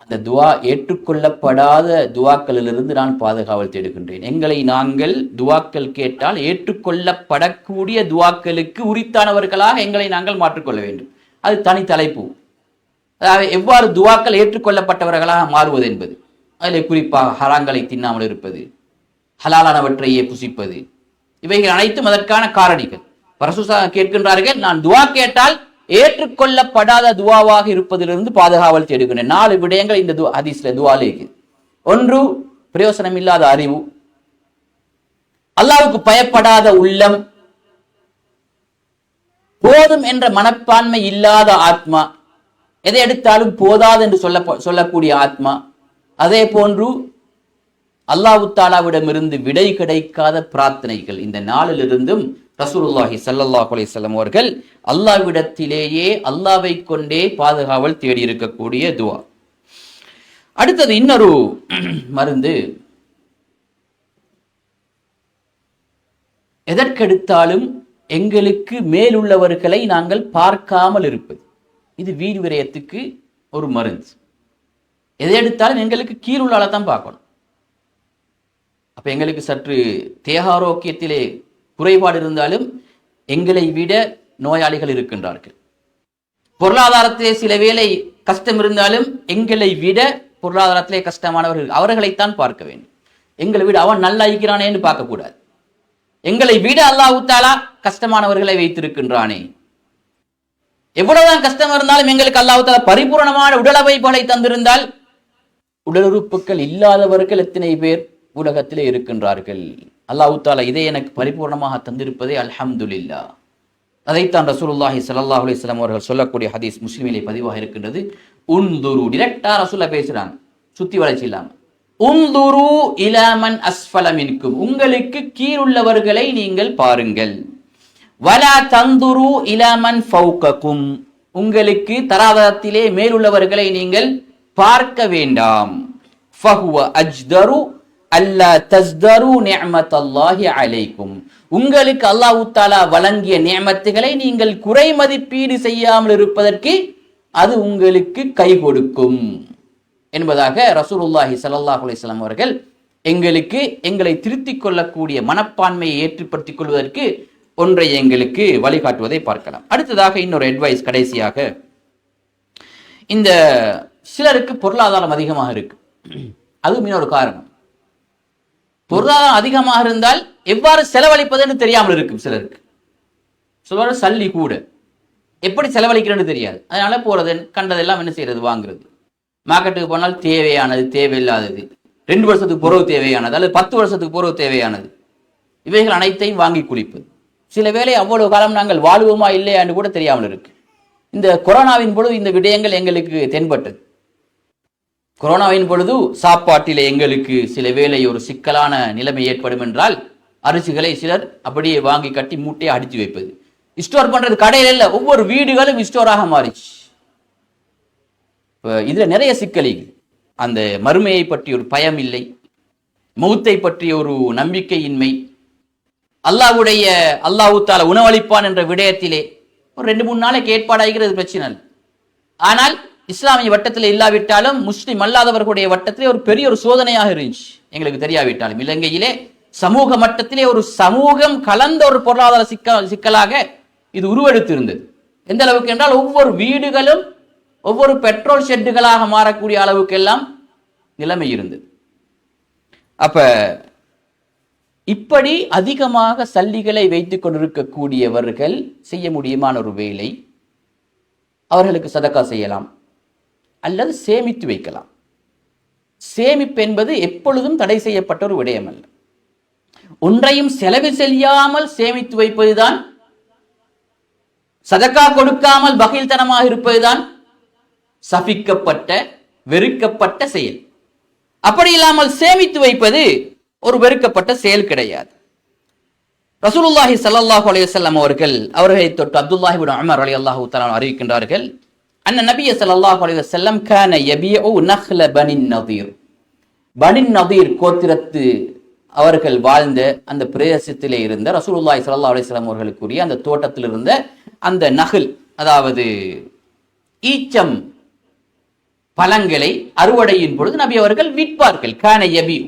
அந்த துவா ஏற்றுக்கொள்ளப்படாத துவாக்களிலிருந்து நான் பாதுகாவல் தேடுகின்றேன். எங்களை நாங்கள் துவாக்கள் கேட்டால் ஏற்றுக்கொள்ளப்படக்கூடிய துவாக்களுக்கு உரித்தானவர்களாக எங்களை நாங்கள் மாற்றிக்கொள்ள வேண்டும். அது தனி தலைப்பு. அதாவது எவ்வாறு துவாக்கள் ஏற்றுக்கொள்ளப்பட்டவர்களாக மாறுவது என்பது. அதில் குறிப்பாக ஹராங்களை தின்னாமல் இருப்பது, ஹலாலானவற்றையே புசிப்பது, இவைகள் அனைத்தும் அதற்கான காரணிகள். ரசூலுல்லாஹ் கேட்கின்றார்கள், நான் துவா கேட்டால் ஏற்றுக்கொள்ளப்படாத துவாவாக இருப்பதிலிருந்து பாதுகாவல் தேடுகின்றேன். 4 விடயங்கள் இந்த ஹதீஸ்ல துவாலே இருக்குது. 1, பிரயோசனம் இல்லாத அறிவு, அல்லாஹ்வுக்கு பயப்படாத உள்ளம், போதும் என்ற மனப்பான்மை இல்லாத ஆத்மா, எதை எடுத்தாலும் போதாது என்று சொல்லக்கூடிய ஆத்மா, அதே போன்று அல்லாஹ் தஆலாவிடமிருந்து விடை கிடைக்காத பிரார்த்தனைகள். இந்த 4லிருந்தும் ரசூலுல்லாஹி ஸல்லல்லாஹு அலைஹி வஸல்லம் அவர்கள் அல்லாஹ்விடத்திலேயே அல்லாஹ்வை கொண்டே பாதுகாவல் தேடி இருக்கக்கூடிய துஆ. அடுத்தது இன்னொரு மருந்து, எதற்கெடுத்தாலும் எங்களுக்கு மேலுள்ளவர்களை நாங்கள் பார்க்காமல் இருப்பது. இது வீண் விரயத்துக்கு ஒரு மருந்து. எதை எடுத்தாலும் எங்களுக்கு கீழுள்ளால தான் பார்க்கணும். அப்ப எங்களுக்கு சற்று தேகாரோக்கியத்திலே குறைபாடு இருந்தாலும் எங்களை விட நோயாளிகள் இருக்கின்றார்கள். பொருளாதாரத்திலே சில வேளை கஷ்டம் இருந்தாலும் எங்களை விட பொருளாதாரத்திலே கஷ்டமானவர்கள், அவர்களைத்தான் பார்க்க வேண்டும். எங்களை விட அவன் நல்லா இருக்கிறானேன்னு பார்க்கக்கூடாது. எங்களை விட அல்லாஹ் தஆலா கஷ்டமானவர்களை வைத்திருக்கின்றானே. எவ்வளவுதான் கஷ்டம் இருந்தாலும் எங்களுக்கு அல்லாஹ் தஆலா பரிபூர்ணமான உடல் அமைப்புகளை தந்திருந்தால், உடல் உறுப்புகள் இல்லாதவர்கள் எத்தனை பேர் உலகத்திலே இருக்கின்றார்கள். அல்லாஹ் தஆலா இதை எனக்கு பரிபூர்ணமாக தந்திருப்பதே அல்ஹம்துலில்லாஹ். அதைத்தான் ரசூலுல்லாஹி ஸல்லல்லாஹு அலைஹி வஸல்லம் அவர்கள் சொல்லக்கூடிய ஹதீஸ் முஸ்லிமிலே பதிவாக இருக்கின்றது. உன்துரு, டைரக்டா ரசூலுல்லாஹ் பேசுறாங்க, சுத்தி வளைச்சு இல்லாம. உன்துரு இலா மன் அஸ்ஃபல மின்கும், உங்களுக்கு கீழுள்ளவர்களை நீங்கள் பாருங்கள். வலா தந்துரு இலா மன் ஃபௌககும், உங்களுக்கு தராதரத்திலே மேலுள்ளவர்களை நீங்கள் பார்க்க வேண்டாம். ஃபஹுவ அஜ்தரு அல்லா தஸ்தரு நிஅமத்தல்லாஹி அலைக்கும், உங்களுக்கு அல்லாஹ் தஆலா வழங்கிய நியமத்துகளை நீங்கள் குறை மதிப்பீடு செய்யாமல் இருப்பதற்கு அது உங்களுக்கு கை கொடுக்கும் என்பதாக ரசூலுல்லாஹி ஸல்லல்லாஹு அலைஹி வஸல்லம் அவர்கள் எங்களை திருத்திக் கொள்ளக்கூடிய மனப்பான்மையை ஏற்படுத்திக் கொள்வதற்கு ஒன்றை எங்களுக்கு வழிகாட்டுவதை பார்க்கலாம். அடுத்ததாக இன்னொரு அட்வைஸ், கடைசியாக, இந்த சிலருக்கு பொருளாதாரம் அதிகமாக இருக்கு, அதுவும் இன்னொரு காரணம். பொருளாதாரம் அதிகமாக இருந்தால் எவ்வாறு செலவழிப்பது என்று தெரியாமல் இருக்கும் சிலருக்கு. சிலர் சல்லி கூட எப்படி செலவழிக்கிறேன்னு தெரியாது. அதனால போறது, கண்டதெல்லாம் என்ன செய்யறது, வாங்குறது. மார்க்கெட்டுக்கு போனால் தேவையானது, தேவையில்லாதது, 2 வருஷத்துக்கு பொறவு தேவையானது அல்லது 10 வருஷத்துக்கு பொறவு தேவையானது, இவைகள் அனைத்தையும் வாங்கி குளிப்பது. சில வேளை அவ்வளவு காலம் நாங்கள் வாழ்வோமா இல்லையா என்று கூட தெரியாமல் இருக்கு. இந்த கொரோனாவின் பொழுது இந்த விடயங்கள் எங்களுக்கு தென்பட்டது. கொரோனாவின் பொழுது சாப்பாட்டிலே எங்களுக்கு சில வேளை ஒரு சிக்கலான நிலைமை ஏற்படும் என்றால் அரிசிகளை சிலர் அப்படியே வாங்கி கட்டி மூட்டையை அடித்து வைப்பது. ஸ்டோர் பண்றது கடையில் இல்ல, ஒவ்வொரு வீடுகளும் ஸ்டோராக மாறிச்சு. இதுல நிறைய சிக்கலிகள். அந்த மறுமையை பற்றி ஒரு பயம் இல்லை, மௌத்தை பற்றிய ஒரு நம்பிக்கையின்மை, அல்லாஹ் தஆலா உணவளிப்பான் என்ற விடயத்திலே ஒரு 2-3 நாளைக்கு ஏற்பாடாகிறது, பிரச்சனை இல்லை. ஆனால் இஸ்லாமிய வட்டத்தில் இல்லாவிட்டாலும் முஸ்லிம் அல்லாதவர்களுடைய வட்டத்திலே ஒரு பெரிய ஒரு சோதனையாக இருந்துச்சு. எங்களுக்கு தெரியாவிட்டாலும் இலங்கையிலே சமூக மட்டத்திலே ஒரு சமூகம் கலந்த ஒரு பொருளாதார சிக்கலாக இது உருவெடுத்து இருந்தது. எந்த அளவுக்கு என்றால் ஒவ்வொரு வீடுகளும் ஒவ்வொரு பெட்ரோல் ஷெட்டுகளாக மாறக்கூடிய அளவுக்கு எல்லாம் நிலைமை இருந்தது. அப்ப இப்படி அதிகமாக சல்லிகளை வைத்துக் கொண்டிருக்கக்கூடியவர்கள் செய்ய முடியுமான ஒரு வேலை, அவர்களுக்கு சதக்கா செய்யலாம் அல்லது சேமித்து வைக்கலாம். சேமிப்பு என்பது எப்பொழுதும் தடை செய்யப்பட்ட ஒரு விடயம் அல்ல. ஒன்றையும் செலவு செய்யாமல் சேமித்து வைப்பதுதான், சதக்கா கொடுக்காமல் பகில்தனமாக இருப்பதுதான் சபிக்கப்பட்ட வெறுக்கப்பட்ட செயல். அப்படி இல்லாமல் சேமித்து வைப்பது ஒரு வெறுக்கப்பட்ட செயல் கிடையாது. ரசூலுல்லாஹி ஸல்லல்லாஹு அலைஹி வஸல்லம் அவர்களை தொட்டு அப்துல்லாஹ் இப்னு உமர் ரலியல்லாஹு தஆலா அறிவிக்கின்றார்கள், அன்ன நபிய ஸல்லல்லாஹு அலைஹி வஸல்லம் கான யபீஉ நஹ்ல பனின் நதீர். பனின் நதீர் கோத்திரத்து அவர்கள் வாழ்ந்த அந்த பிரதேசத்திலே இருந்த ரசூலுல்லாஹி ஸல்லல்லாஹு அலைஹி வஸல்லம் அவர்களுக்குரிய அந்த தோட்டத்தில் இருந்த அந்த நஹ்ல், அதாவது ஈச்சம் பழங்களை அறுவடையின் பொழுது நபி அவர்கள் விற்பார்கள். கான யபீஉ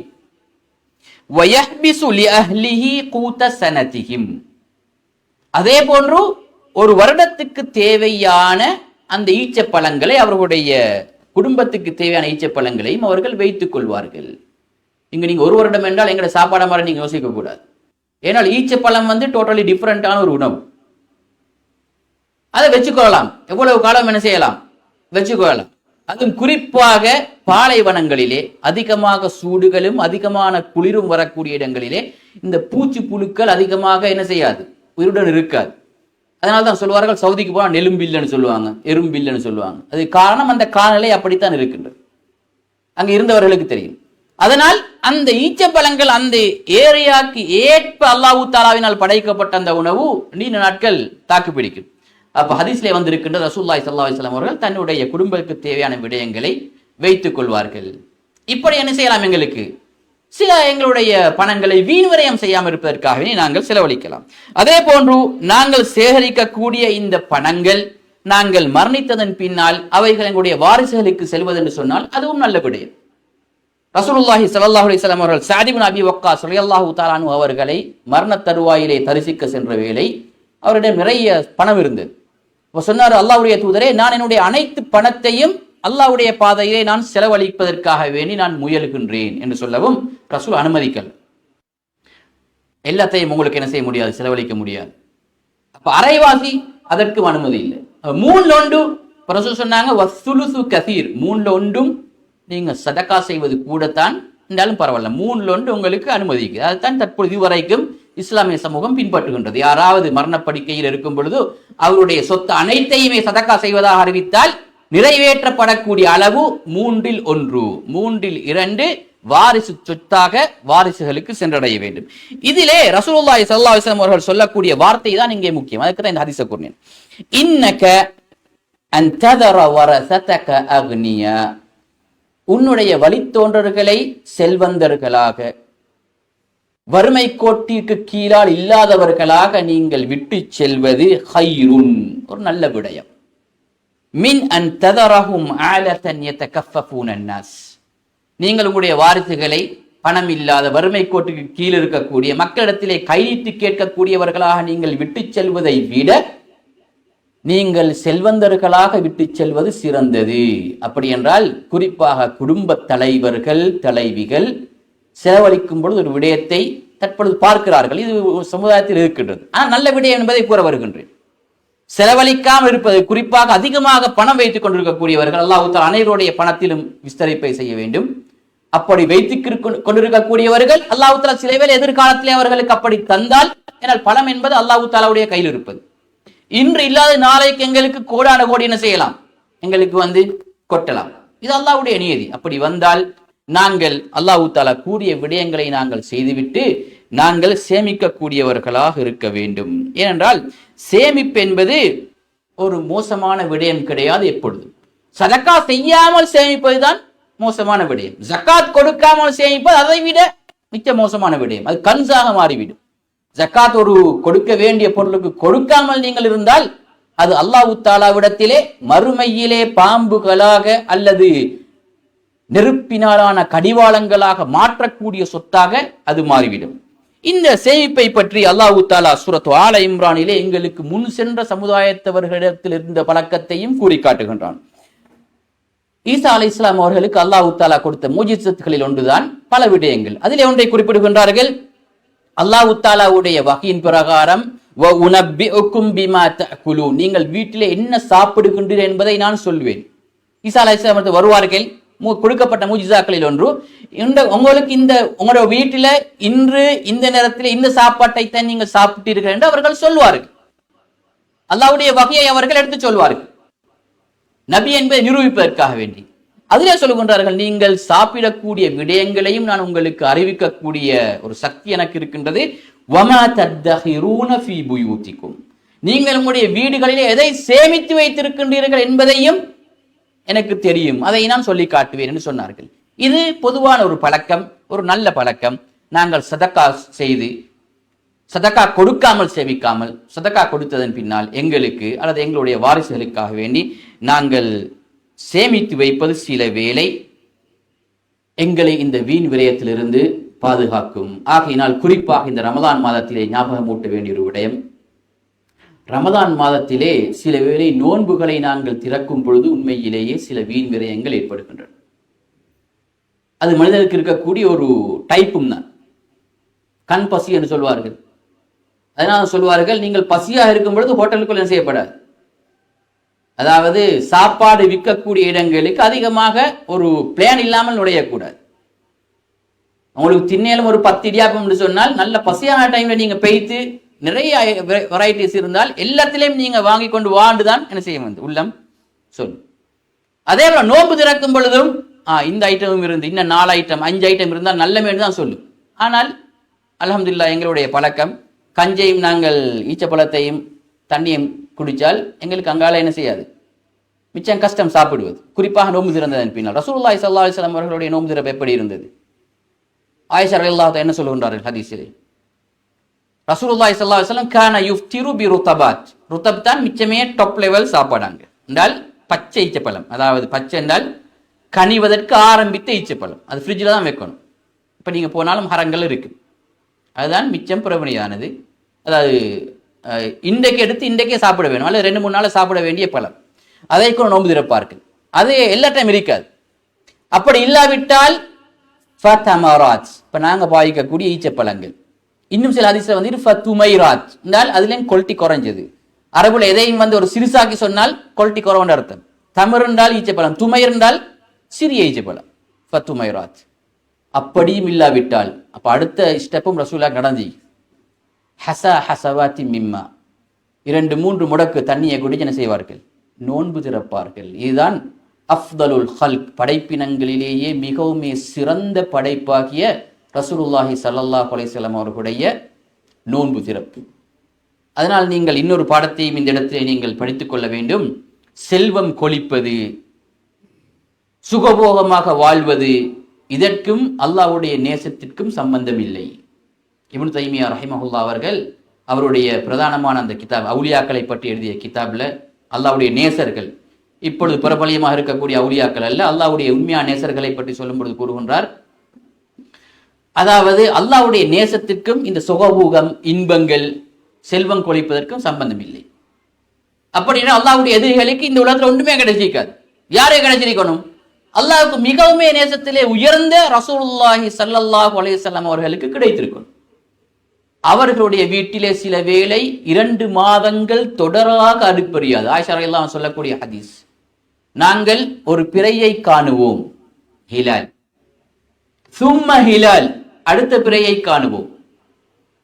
வயஹ்பிசு லிஅஹ்லிஹி கூத சனதிஹிம். அதே போன்று ஒரு வருடத்துக்கு தேவையான அந்த ஈச்சப்பழங்களை, அவர்களுடைய குடும்பத்துக்கு தேவையான ஈச்சப்பழங்களையும் அவர்கள் வைத்துக் கொள்வார்கள். இங்க நீங்க ஒரு வருடம் என்றால் எங்கட சாப்பாடு மாதிரி நீங்க யோசிக்க கூடாது. ஏன்னால் ஈச்சப்பழம் டோட்டலி டிஃபரெண்டான ஒரு உணவு. அதை வச்சுக்கொள்ளலாம், எவ்வளவு காலம் என்ன செய்யலாம், வச்சுக்கொள்ளலாம். அதுவும் குறிப்பாக பாலைவனங்களிலே அதிகமாக சூடுகளும் அதிகமான குளிரும் வரக்கூடிய இடங்களிலே இந்த பூச்சி புழுக்கள் அதிகமாக என்ன செய்யாது, உயிருடன் இருக்காது. அதனால்தான் சொல்வார்கள் சவுதிக்கு போனா நெலும்பில்லைன்னு சொல்லுவாங்க, எறும்பில்லைன்னு சொல்லுவாங்க. அது காரணம் அந்த காலநிலை அப்படித்தான் இருக்கின்றது, அங்க இருந்தவர்களுக்கு தெரியும். அதனால் அந்த ஈச்சப்பழங்கள் அந்த ஏரியாக்கு ஏற்ப அல்லாஹ் தஆலாவினால் படைக்கப்பட்ட அந்த உணவு நீண்ட நாட்கள் தாக்கு பிடிக்கும். அப்ப ஹதீஸ்ல வந்திருக்கின்ற ரசூலுல்லாஹி ஸல்லல்லாஹு அலைஹி வஸல்லம் அவர்கள் தன்னுடைய குடும்பத்துக்கு தேவையான விடயங்களை வைத்துக் கொள்வார்கள். இப்படி என்ன செய்யலாம், எங்களுக்கு சில எங்களுடைய பணங்களை வீண்விரயம் செய்யாமல் இருப்பதற்காகவே நாங்கள் செலவழிக்கலாம். அதே போன்று நாங்கள் சேகரிக்கக்கூடிய இந்த பணங்கள் நாங்கள் மரணித்ததன் பின்னால் அவைகள் எங்களுடைய வாரிசுகளுக்கு செல்வது என்று சொன்னால் அதுவும் நல்ல விடயம். ரசூலுல்லாஹி ஸல்லல்லாஹு அலைஹி வஸல்லம் அவர்கள் ஸஅத் இப்னு அபீ வக்காஸ் ரலியல்லாஹு தஆலா அன்ஹு அவர்களை மரண தருவாயிலே தரிசிக்க சென்ற வேளை அவரிடம் நிறைய பணம் இருந்தது. சொன்னார், அல்லாஹ்வுடைய தூதரே, நான் என்னுடைய அனைத்து பணத்தையும் அல்லாஹ்வுடைய பாதையிலே நான் செலவழிப்பதற்காக வேண்டி நான் முயலுகின்றேன் என்று சொல்லவும் ரசூல் அனுமதிக்கல். எல்லாத்தையும் உங்களுக்கு என்ன செய்ய முடியாது, செலவழிக்க முடியாது. அப்ப அரைவாசி அதற்கும் அனுமதி இல்லை. மூணுல ஒன்று ரசூல் சொன்னாங்க, வஸ்ஸுலுசு கஸீர், மூணுல ஒன்றும் நீங்க சதக்கா செய்வது கூடத்தான் இருந்தாலும் பரவாயில்ல, மூணுல ஒன்று உங்களுக்கு அனுமதிக்கு. அதுதான் தற்பொழுது இதுவரைக்கும் இஸ்லாமிய சமூகம் பின்பற்றுகின்றது. யாராவது மரணப்படுக்கையில் இருக்கும் பொழுது அவருடைய சொத்து அனைத்தையுமே சதக்கா செய்வதாக அறிவித்தால் நிறைவேற்றப்படக்கூடிய அளவு 1/3, 2/3 வாரிசு சொத்தாக வாரிசுகளுக்கு சென்றடைய வேண்டும். இதிலே ரசூலுல்லாஹி ஸல்லல்லாஹு அலைஹி வஸல்லம் அவர்கள் சொல்லக்கூடிய வார்த்தை தான் இங்கே முக்கியம். அதுக்கு தான் இந்த ஹதீஸை கூறினேன். இன்னக அன் ததர வரஸதக அக்னியா, உன்னுடைய வழித்தோன்றர்களை செல்வந்தர்களாக, வறுமை கோட்டிற்கு கீழால் இல்லாதவர்களாக நீங்கள் விட்டு செல்வது ஹைருன், ஒரு நல்ல விடயம். மின் அன் ததரஹும் ஆலதன் யதகஃபஃபூன அன்னாஸ், நீங்கள் உங்களுடைய வாரிசுகளை பணம் இல்லாத வறுமை கோட்டுக்கு கீழ் இருக்கக்கூடிய மக்களிடத்திலே கைநீட்டி கேட்கக்கூடியவர்களாக நீங்கள் விட்டு செல்வதை விட நீங்கள் செல்வந்தர்களாக விட்டு செல்வது சிறந்தது. அப்படி என்றால் குறிப்பாக குடும்ப தலைவர்கள் தலைவிகள் செலவழிக்கும் பொழுது ஒரு விடயத்தை தற்பொழுது பார்க்கிறார்கள். இது சமுதாயத்தில் இருக்கின்றது. ஆனால் நல்ல விடயம் என்பதை கூற வருகின்றேன். செலவழிக்காமல் இருப்பது, குறிப்பாக அதிகமாக பணம் வைத்துக் கொண்டிருக்கக்கூடியவர்கள் அல்லாஹ் தஆலா அனைவருடைய பணத்திலும் விஸ்தரிப்பை செய்ய வேண்டும். அப்படி வைத்துக் கொண்டிருக்கக்கூடியவர்கள் அல்லாஹ் தஆலா சில வேளை எதிர்காலத்திலே அவர்களுக்கு அப்படி தந்தால், ஏனால் பணம் என்பது அல்லாஹ் தஆலாவுடைய கையில் இருப்பது. இன்று இல்லாத நாளைக்கு எங்களுக்கு கோடான கோடி என்ன செய்யலாம், எங்களுக்கு கொட்டலாம். இது அல்லாஹ்வுடைய நியதி. அப்படி வந்தால் நாங்கள் அல்லாஹ் தஆலா கூறிய விடயங்களை நாங்கள் செய்துவிட்டு நாங்கள் சேமிக்கக்கூடியவர்களாக இருக்க வேண்டும். ஏனென்றால் சேமிப்பு என்பது ஒரு மோசமான விடயம் கிடையாது. எப்பொழுதும் சதக்கா செய்யாமல் சேமிப்பதுதான் மோசமான விடயம். ஜக்காத் கொடுக்காமல் சேமிப்பது அதை விட மிக மோசமான விடயம். அது கன்சாக மாறிவிடும். ஜக்காத் ஒரு கொடுக்க வேண்டிய பொருளுக்கு கொடுக்காமல் நீங்கள் இருந்தால் அது அல்லாஹ் தஆலாவிடத்திலே மறுமையிலே பாம்புகளாக அல்லது நெருப்பினாலான கடிவாளங்களாக மாற்றக்கூடிய சொத்தாக அது மாறிவிடும். இந்த சேமிப்பை பற்றி அல்லாஹ் தஆலா சூரத் ஆல இம்ரானிலே எங்களுக்கு முன் சென்ற சமுதாயத்தவர்களிடத்தில் இருந்த பழக்கத்தையும் கூறி காட்டுகின்றான். ஈசா அலைஹிஸ்ஸலாம் அவர்களுக்கு அல்லாஹ் தஆலா கொடுத்த முஜிசத்துகளில் ஒன்றுதான் பல விடயங்கள். அதிலே ஒன்றை குறிப்பிடுகின்றார்கள். அல்லாஹ் தஆலாவுடைய வஹீயின் பிரகாரம் வ உனப்பிஉக்கும் பிமா தஅகுலூன், நீங்கள் வீட்டிலே என்ன சாப்பிடுகின்றீர்கள் என்பதை நான் சொல்வேன். ஈசா அலைஹிஸ்ஸலாம் வருவார்கள், கொடுக்கப்பட்ட முஜிசாக்களில் ஒன்று. உங்களுக்கு உங்களோட வீட்டில இன்று இந்த நேரத்தில் இந்த சாப்பாட்டை தான் நீங்கள் சாப்பிட்டீர்கள் என்று அவர்கள் சொல்வார்கள். அல்லாஹ்வுடைய வகையை அவர்கள் எடுத்து சொல்வார்கள், நபி என்பதை நிரூபிப்பதற்காக வேண்டி. அதிலே சொல்லுகின்றார்கள், நீங்கள் சாப்பிடக்கூடிய விடயங்களையும் நான் உங்களுக்கு அறிவிக்கக்கூடிய ஒரு சக்தி எனக்கு இருக்கின்றது. வமா தத்தஹிரூன ஃபீ புயூதிக்கும், நீங்கள் உங்களுடைய வீடுகளிலே எதை சேமித்து வைத்திருக்கின்றீர்கள் என்பதையும் எனக்கு தெரியும், அதை நான் சொல்லி காட்டுவேன் என்று சொன்னார்கள். இது பொதுவான ஒரு பழக்கம், ஒரு நல்ல பழக்கம். நாங்கள் சதக்கா செய்து, சதக்கா கொடுக்காமல் சேமிக்காமல், சதக்கா கொடுத்ததன் பின்னால் எங்களுக்கு அல்லது எங்களுடைய வாரிசுகளுக்காக வேண்டி நாங்கள் சேமித்து வைப்பது சில வேளை எங்களை இந்த வீண் விரயத்திலிருந்து பாதுகாக்கும். ஆகையினால் குறிப்பாக இந்த ரமதான் மாதத்திலே ஞாபகம் ஊட்ட வேண்டிய ஒரு விடயம், ரமதான் மாதத்திலே சில வேளை நோன்புகளை நாங்கள் திறக்கும் பொழுது உண்மையிலேயே சில வீண் விரயங்கள் ஏற்படுகின்றன. அது மனிதனுக்கு இருக்கக்கூடிய ஒரு டைப்பும் தான், கண் பசி என்று சொல்வார்கள். அதனால் சொல்வார்கள், நீங்கள் பசியாக இருக்கும் பொழுது ஹோட்டலுக்குள் என்ன செய்யப்படாது, அதாவது சாப்பாடு விற்கக்கூடிய இடங்களுக்கு அதிகமாக ஒரு பிளான் இல்லாமல் நுழையக்கூடாது. உங்களுக்கு திண்ணேலும் ஒரு 10 இடியாப்பம் என்று சொன்னால் நல்ல பசியான டைம்ல நீங்க பெய்த்து நிறைய வெரைட்டிஸ் இருந்தால் எல்லாத்திலையும் நீங்க வாங்கி கொண்டு வாழ்ந்துதான் என்ன செய்ய வந்து உள்ளம் சொல்லும். அதே போல நோன்பு திறக்கும் பொழுதும் இந்த ஐட்டமும் இருந்து இன்னும் 4 ஐட்டம் 5 ஐட்டம் இருந்தால் நல்ல மேடு தான் சொல்லும். ஆனால் அல்ஹம்துலில்லாஹ் எங்களுடைய பழக்கம், கஞ்சையும் நாங்கள் ஈச்சப்பழத்தையும் தண்ணியும் குடித்தால் எங்களுக்கு அங்கால என்ன செய்யாது, மிச்சம் கஷ்டம் சாப்பிடுவது. குறிப்பாக நோன்பு திறந்ததன் பின்னால் ரசூலுல்லாஹி ஸல்லல்லாஹு அலைஹி வஸல்லம் அவர்களுடைய நோன்பு திறப்பு எப்படி இருந்தது? ஆயிஷா ரலியல்லாஹு அன்ஹா என்ன சொல்லுகின்றார்கள் ஹதீஸிலே, ரசூலுல்லாஹி ஸல்லல்லாஹு அலைஹி வஸல்லம் கான யுஃப்திரு பி ருதபாத், ருதப் தான் மிச்சமே டாப் லெவல் சாப்பாடாங்க என்றால் பச்சை ஈச்சப்பழம், அதாவது பச்சை என்றால் கனிவதற்கு ஆரம்பித்த ஈச்சப்பழம், அது ஃப்ரிட்ஜில் தான் வைக்கணும். இப்போ நீங்கள் போனாலும் மரங்கள் இருக்கு, அதுதான் மிச்சம் பிரபணியானது. அதாவது இன்றைக்கு எடுத்து இன்றைக்கே சாப்பிட வேணும், அல்லது 2-3 நாள் சாப்பிட வேண்டிய பழம், அதை கூட நோன்பு திறப்பார்கள். அது எல்லா டைம் இருக்காது. அப்படி இல்லாவிட்டால் ஃபதமராத், இப்போ நாங்கள் பாவிக்கக்கூடிய ஈச்சப்பழங்கள். இன்னும் சில ஹதீஸ்ல வந்து ஃபதுமைராத் என்றால் அதுலேயும் குவாலிட்டி குறைஞ்சது. அரபுல எதையும் வந்து ஒரு சிறுசாக்கி சொன்னால் குவாலிட்டி குறைவுன்ற அர்த்தம். தமர் என்றால் ஈச்சப்பழம், துமைர் என்றால் சிறிய ஈச்சப்பழம், ஃபதுமைராத். அப்படியும் இல்லாவிட்டால் அப்போ அடுத்த ஸ்டெப்பும் ரசூலா நடந்தி ஹசா ஹசவாத்தி மிம்மா, 2-3 முடக்கு தண்ணியை குடிச்சு என்ன செய்வார்கள், நோன்பு திறப்பார்கள். இதுதான் அஃதலுல் ஹல்க், படைப்பினங்களிலேயே மிகவும் சிறந்த படைப்பாகிய ரசூலுல்லாஹி ஸல்லல்லாஹு அலைஹி வஸல்லம் அவர்களுடைய நோன்பு திறப்பு. அதனால் நீங்கள் இன்னொரு பாடத்தையும் இந்த இடத்திலே நீங்கள் படித்துக் கொள்ள வேண்டும். செல்வம் கொளிப்பது, சுகபோகமாக வாழ்வது, இதற்கும் அல்லாஹ்வுடைய நேசத்திற்கும் சம்பந்தம் இல்லை. இப்னு தைமியா ரஹிமஹுல்லாஹ் அவர்கள் அவருடைய பிரதானமான அந்த கிதாப் அவுலியாக்களை பற்றி எழுதிய கிதாப்ல அல்லாஹ்வுடைய நேசர்கள், இப்பொழுது பிரபலியமாக இருக்கக்கூடிய அவுலியாக்கள் அல்ல, அல்லாஹ்வுடைய உண்மையான நேசர்களை பற்றி சொல்லும் பொழுது கூறுகின்றார், அதாவது அல்லாஹ்வுடைய நேசத்திற்கும் இந்த சுகபோகம் இன்பங்கள் செல்வம் கொளிப்பதற்கும் சம்பந்தம் இல்லை. அப்படின்னா அல்லாஹ்வுடைய எதிரிகளுக்கு இந்த உலகத்தில் ஒன்றுமே கிடைச்சிருக்காது. யாரே கிடைச்சிருக்கணும், அல்லாஹ்வுக்கு மிகவும் நேசத்திலே உயர்ந்த ரசூலுல்லாஹி ஸல்லல்லாஹு அலைஹி வஸல்லம் அவர்களுக்கு கிடைத்திருக்கும். அவர்களுடைய வீட்டிலே சில வேளை 2 மாதங்கள் தொடராக அடுப்பெரியாது. ஆயிஷா ரலியல்லாஹு அன்ஹா சொல்லக்கூடிய ஹதீஸ், நாங்கள் ஒரு பிறையை காணுவோம், ஹிலால், சும்ம ஹிலால், அடுத்த பிறையை காணுவோம்,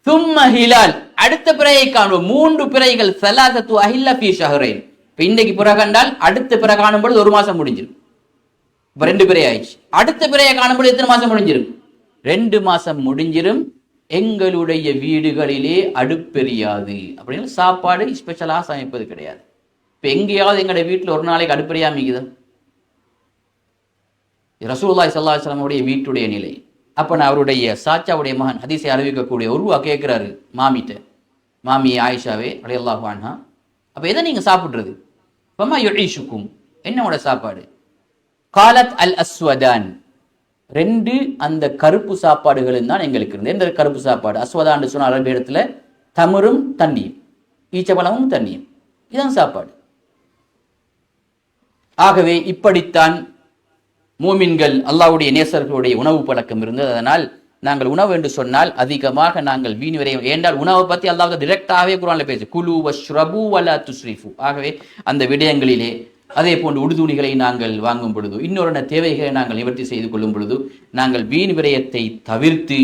சும்ம ஹிலால், அடுத்த பிறையை காணுவோம். 3 பிறைகள், ஸலாஸத்து அஹில்ல ஃபீ ஷஹ்ரைன். இப்போ இன்றைக்கு பிறை கண்டால் அடுத்த பிறை காணும் பொழுது 1 மாசம் முடிஞ்சிடும். இப்போ 2 பிறை ஆயிடுச்சு. அடுத்த பிறையை காணும் பொழுது எத்தனை மாசம் முடிஞ்சிடும்? 2 மாசம் முடிஞ்சிடும். எங்களுடைய வீடுகளிலே அடுப்பெரியாது, அப்படின்னு சாப்பாடு ஸ்பெஷலாக சமைப்பது கிடையாது. இப்போ எங்கேயாவது எங்களுடைய வீட்டில் ஒரு நாளைக்கு அடுப்பெரியாமிக்குதா? ரசூலுல்லாஹி ஸல்லல்லாஹு அலைஹி வஸல்லம் உடைய வீட்டுடைய நிலை. அப்போ நான் அவருடைய சாச்சாவுடைய மகன் ஹதீஸை அறிவிக்கக்கூடிய ஒருவா கேட்குறாரு மாமிட்ட, மாமி ஆயிஷாவே ரலியல்லாஹு அன்ஹா, அப்போ எதை நீங்கள் சாப்பிட்றது? ஃபமா யுஈஷுக்கும், என்னோட சாப்பாடு? காலத் அல் அஸ்வதான், 2 அந்த கருப்பு சாப்பாடுகளும் தான் எங்களுக்கு இருந்தது. எந்த கருப்பு சாப்பாடு? அஸ்வதான்னு சொன்ன அரபி இடத்துல தமரும் தண்ணியும், ஈச்சப்பழமும் தண்ணியும், இதுதான் சாப்பாடு. ஆகவே இப்படித்தான் மூமின்கள் அல்லாஹ்வுடைய நேசர்களுடைய உணவு பழக்கம் இருந்தது. அதனால் நாங்கள் உணவு என்று சொன்னால் அதிகமாக நாங்கள் வீண் விரையும். ஏண்டால் உணவை பற்றி அல்லாஹ் டைரக்டாகவே குர்ஆன்ல பேசு, குலு வஷ்ரபு வலா துஸ்ரிஃபு. ஆகவே அந்த விடயங்களிலே அதே போன்று உடுதுணிகளை நாங்கள் வாங்கும் பொழுது, இன்னொரு தேவைகளை நாங்கள் நிவர்த்தி செய்து கொள்ளும் பொழுது நாங்கள் வீண் விரயத்தை தவிர்த்து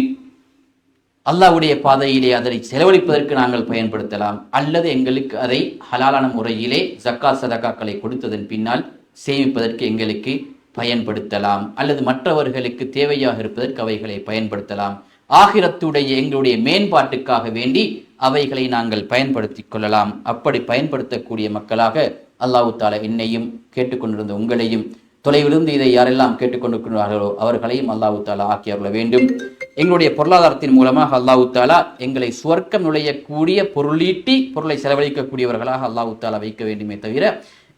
அல்லாஹ்வுடைய பாதையிலே அதனை செலவழிப்பதற்கு நாங்கள் பயன்படுத்தலாம். அல்லது எங்களுக்கு அதை ஹலாலான முறையிலே ஜக்காத் சதகாக்களை கொடுத்ததன் பின்னால் சேமிப்பதற்கு எங்களுக்கு பயன்படுத்தலாம். அல்லது மற்றவர்களுக்கு தேவையாக இருப்பதற்கு அவைகளை பயன்படுத்தலாம். ஆகிரத்துடைய எங்களுடைய மேம்பாட்டுக்காக வேண்டி அவைகளை நாங்கள் பயன்படுத்தி கொள்ளலாம். அப்படி பயன்படுத்தக்கூடிய மக்களாக அல்லாஹ் தஆலா என்னையும் கேட்டுக்கொண்டிருந்த உங்களையும், தொலைவிலிருந்து இதை யாரெல்லாம் கேட்டுக்கொண்டிருக்கிறார்களோ அவர்களையும் அல்லாஹ் தஆலா ஆக்கி அருள வேண்டும். எங்களுடைய பொருளாதாரத்தின் மூலமாக அல்லாஹ் தஆலா எங்களை சுவர்க்கம் நுழையக்கூடிய பொருளீட்டி பொருளை செலவழிக்கக்கூடியவர்களாக அல்லாஹ் தஆலா வைக்க வேண்டுமே தவிர,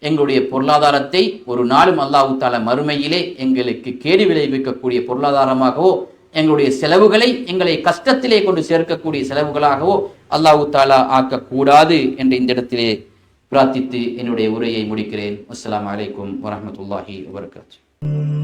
எங்களுடைய பொருளாதாரத்தை ஒரு நாளும் அல்லாஹ் தஆலா மறுமையிலே எங்களுக்கு கேடு விளைவிக்கக்கூடிய பொருளாதாரமாகவோ, எங்களுடைய செலவுகளை எங்களை கஷ்டத்திலே கொண்டு சேர்க்கக்கூடிய செலவுகளாகவோ அல்லாஹ் தஆலா ஆக்கக்கூடாது என்ற இந்த இடத்திலே பிரார்த்தித்து என்னுடைய உரையை முடிக்கிறேன். அஸ்ஸலாமு அலைக்கும் வரஹ்மத்துல்லாஹி வபரகாத்துஹு.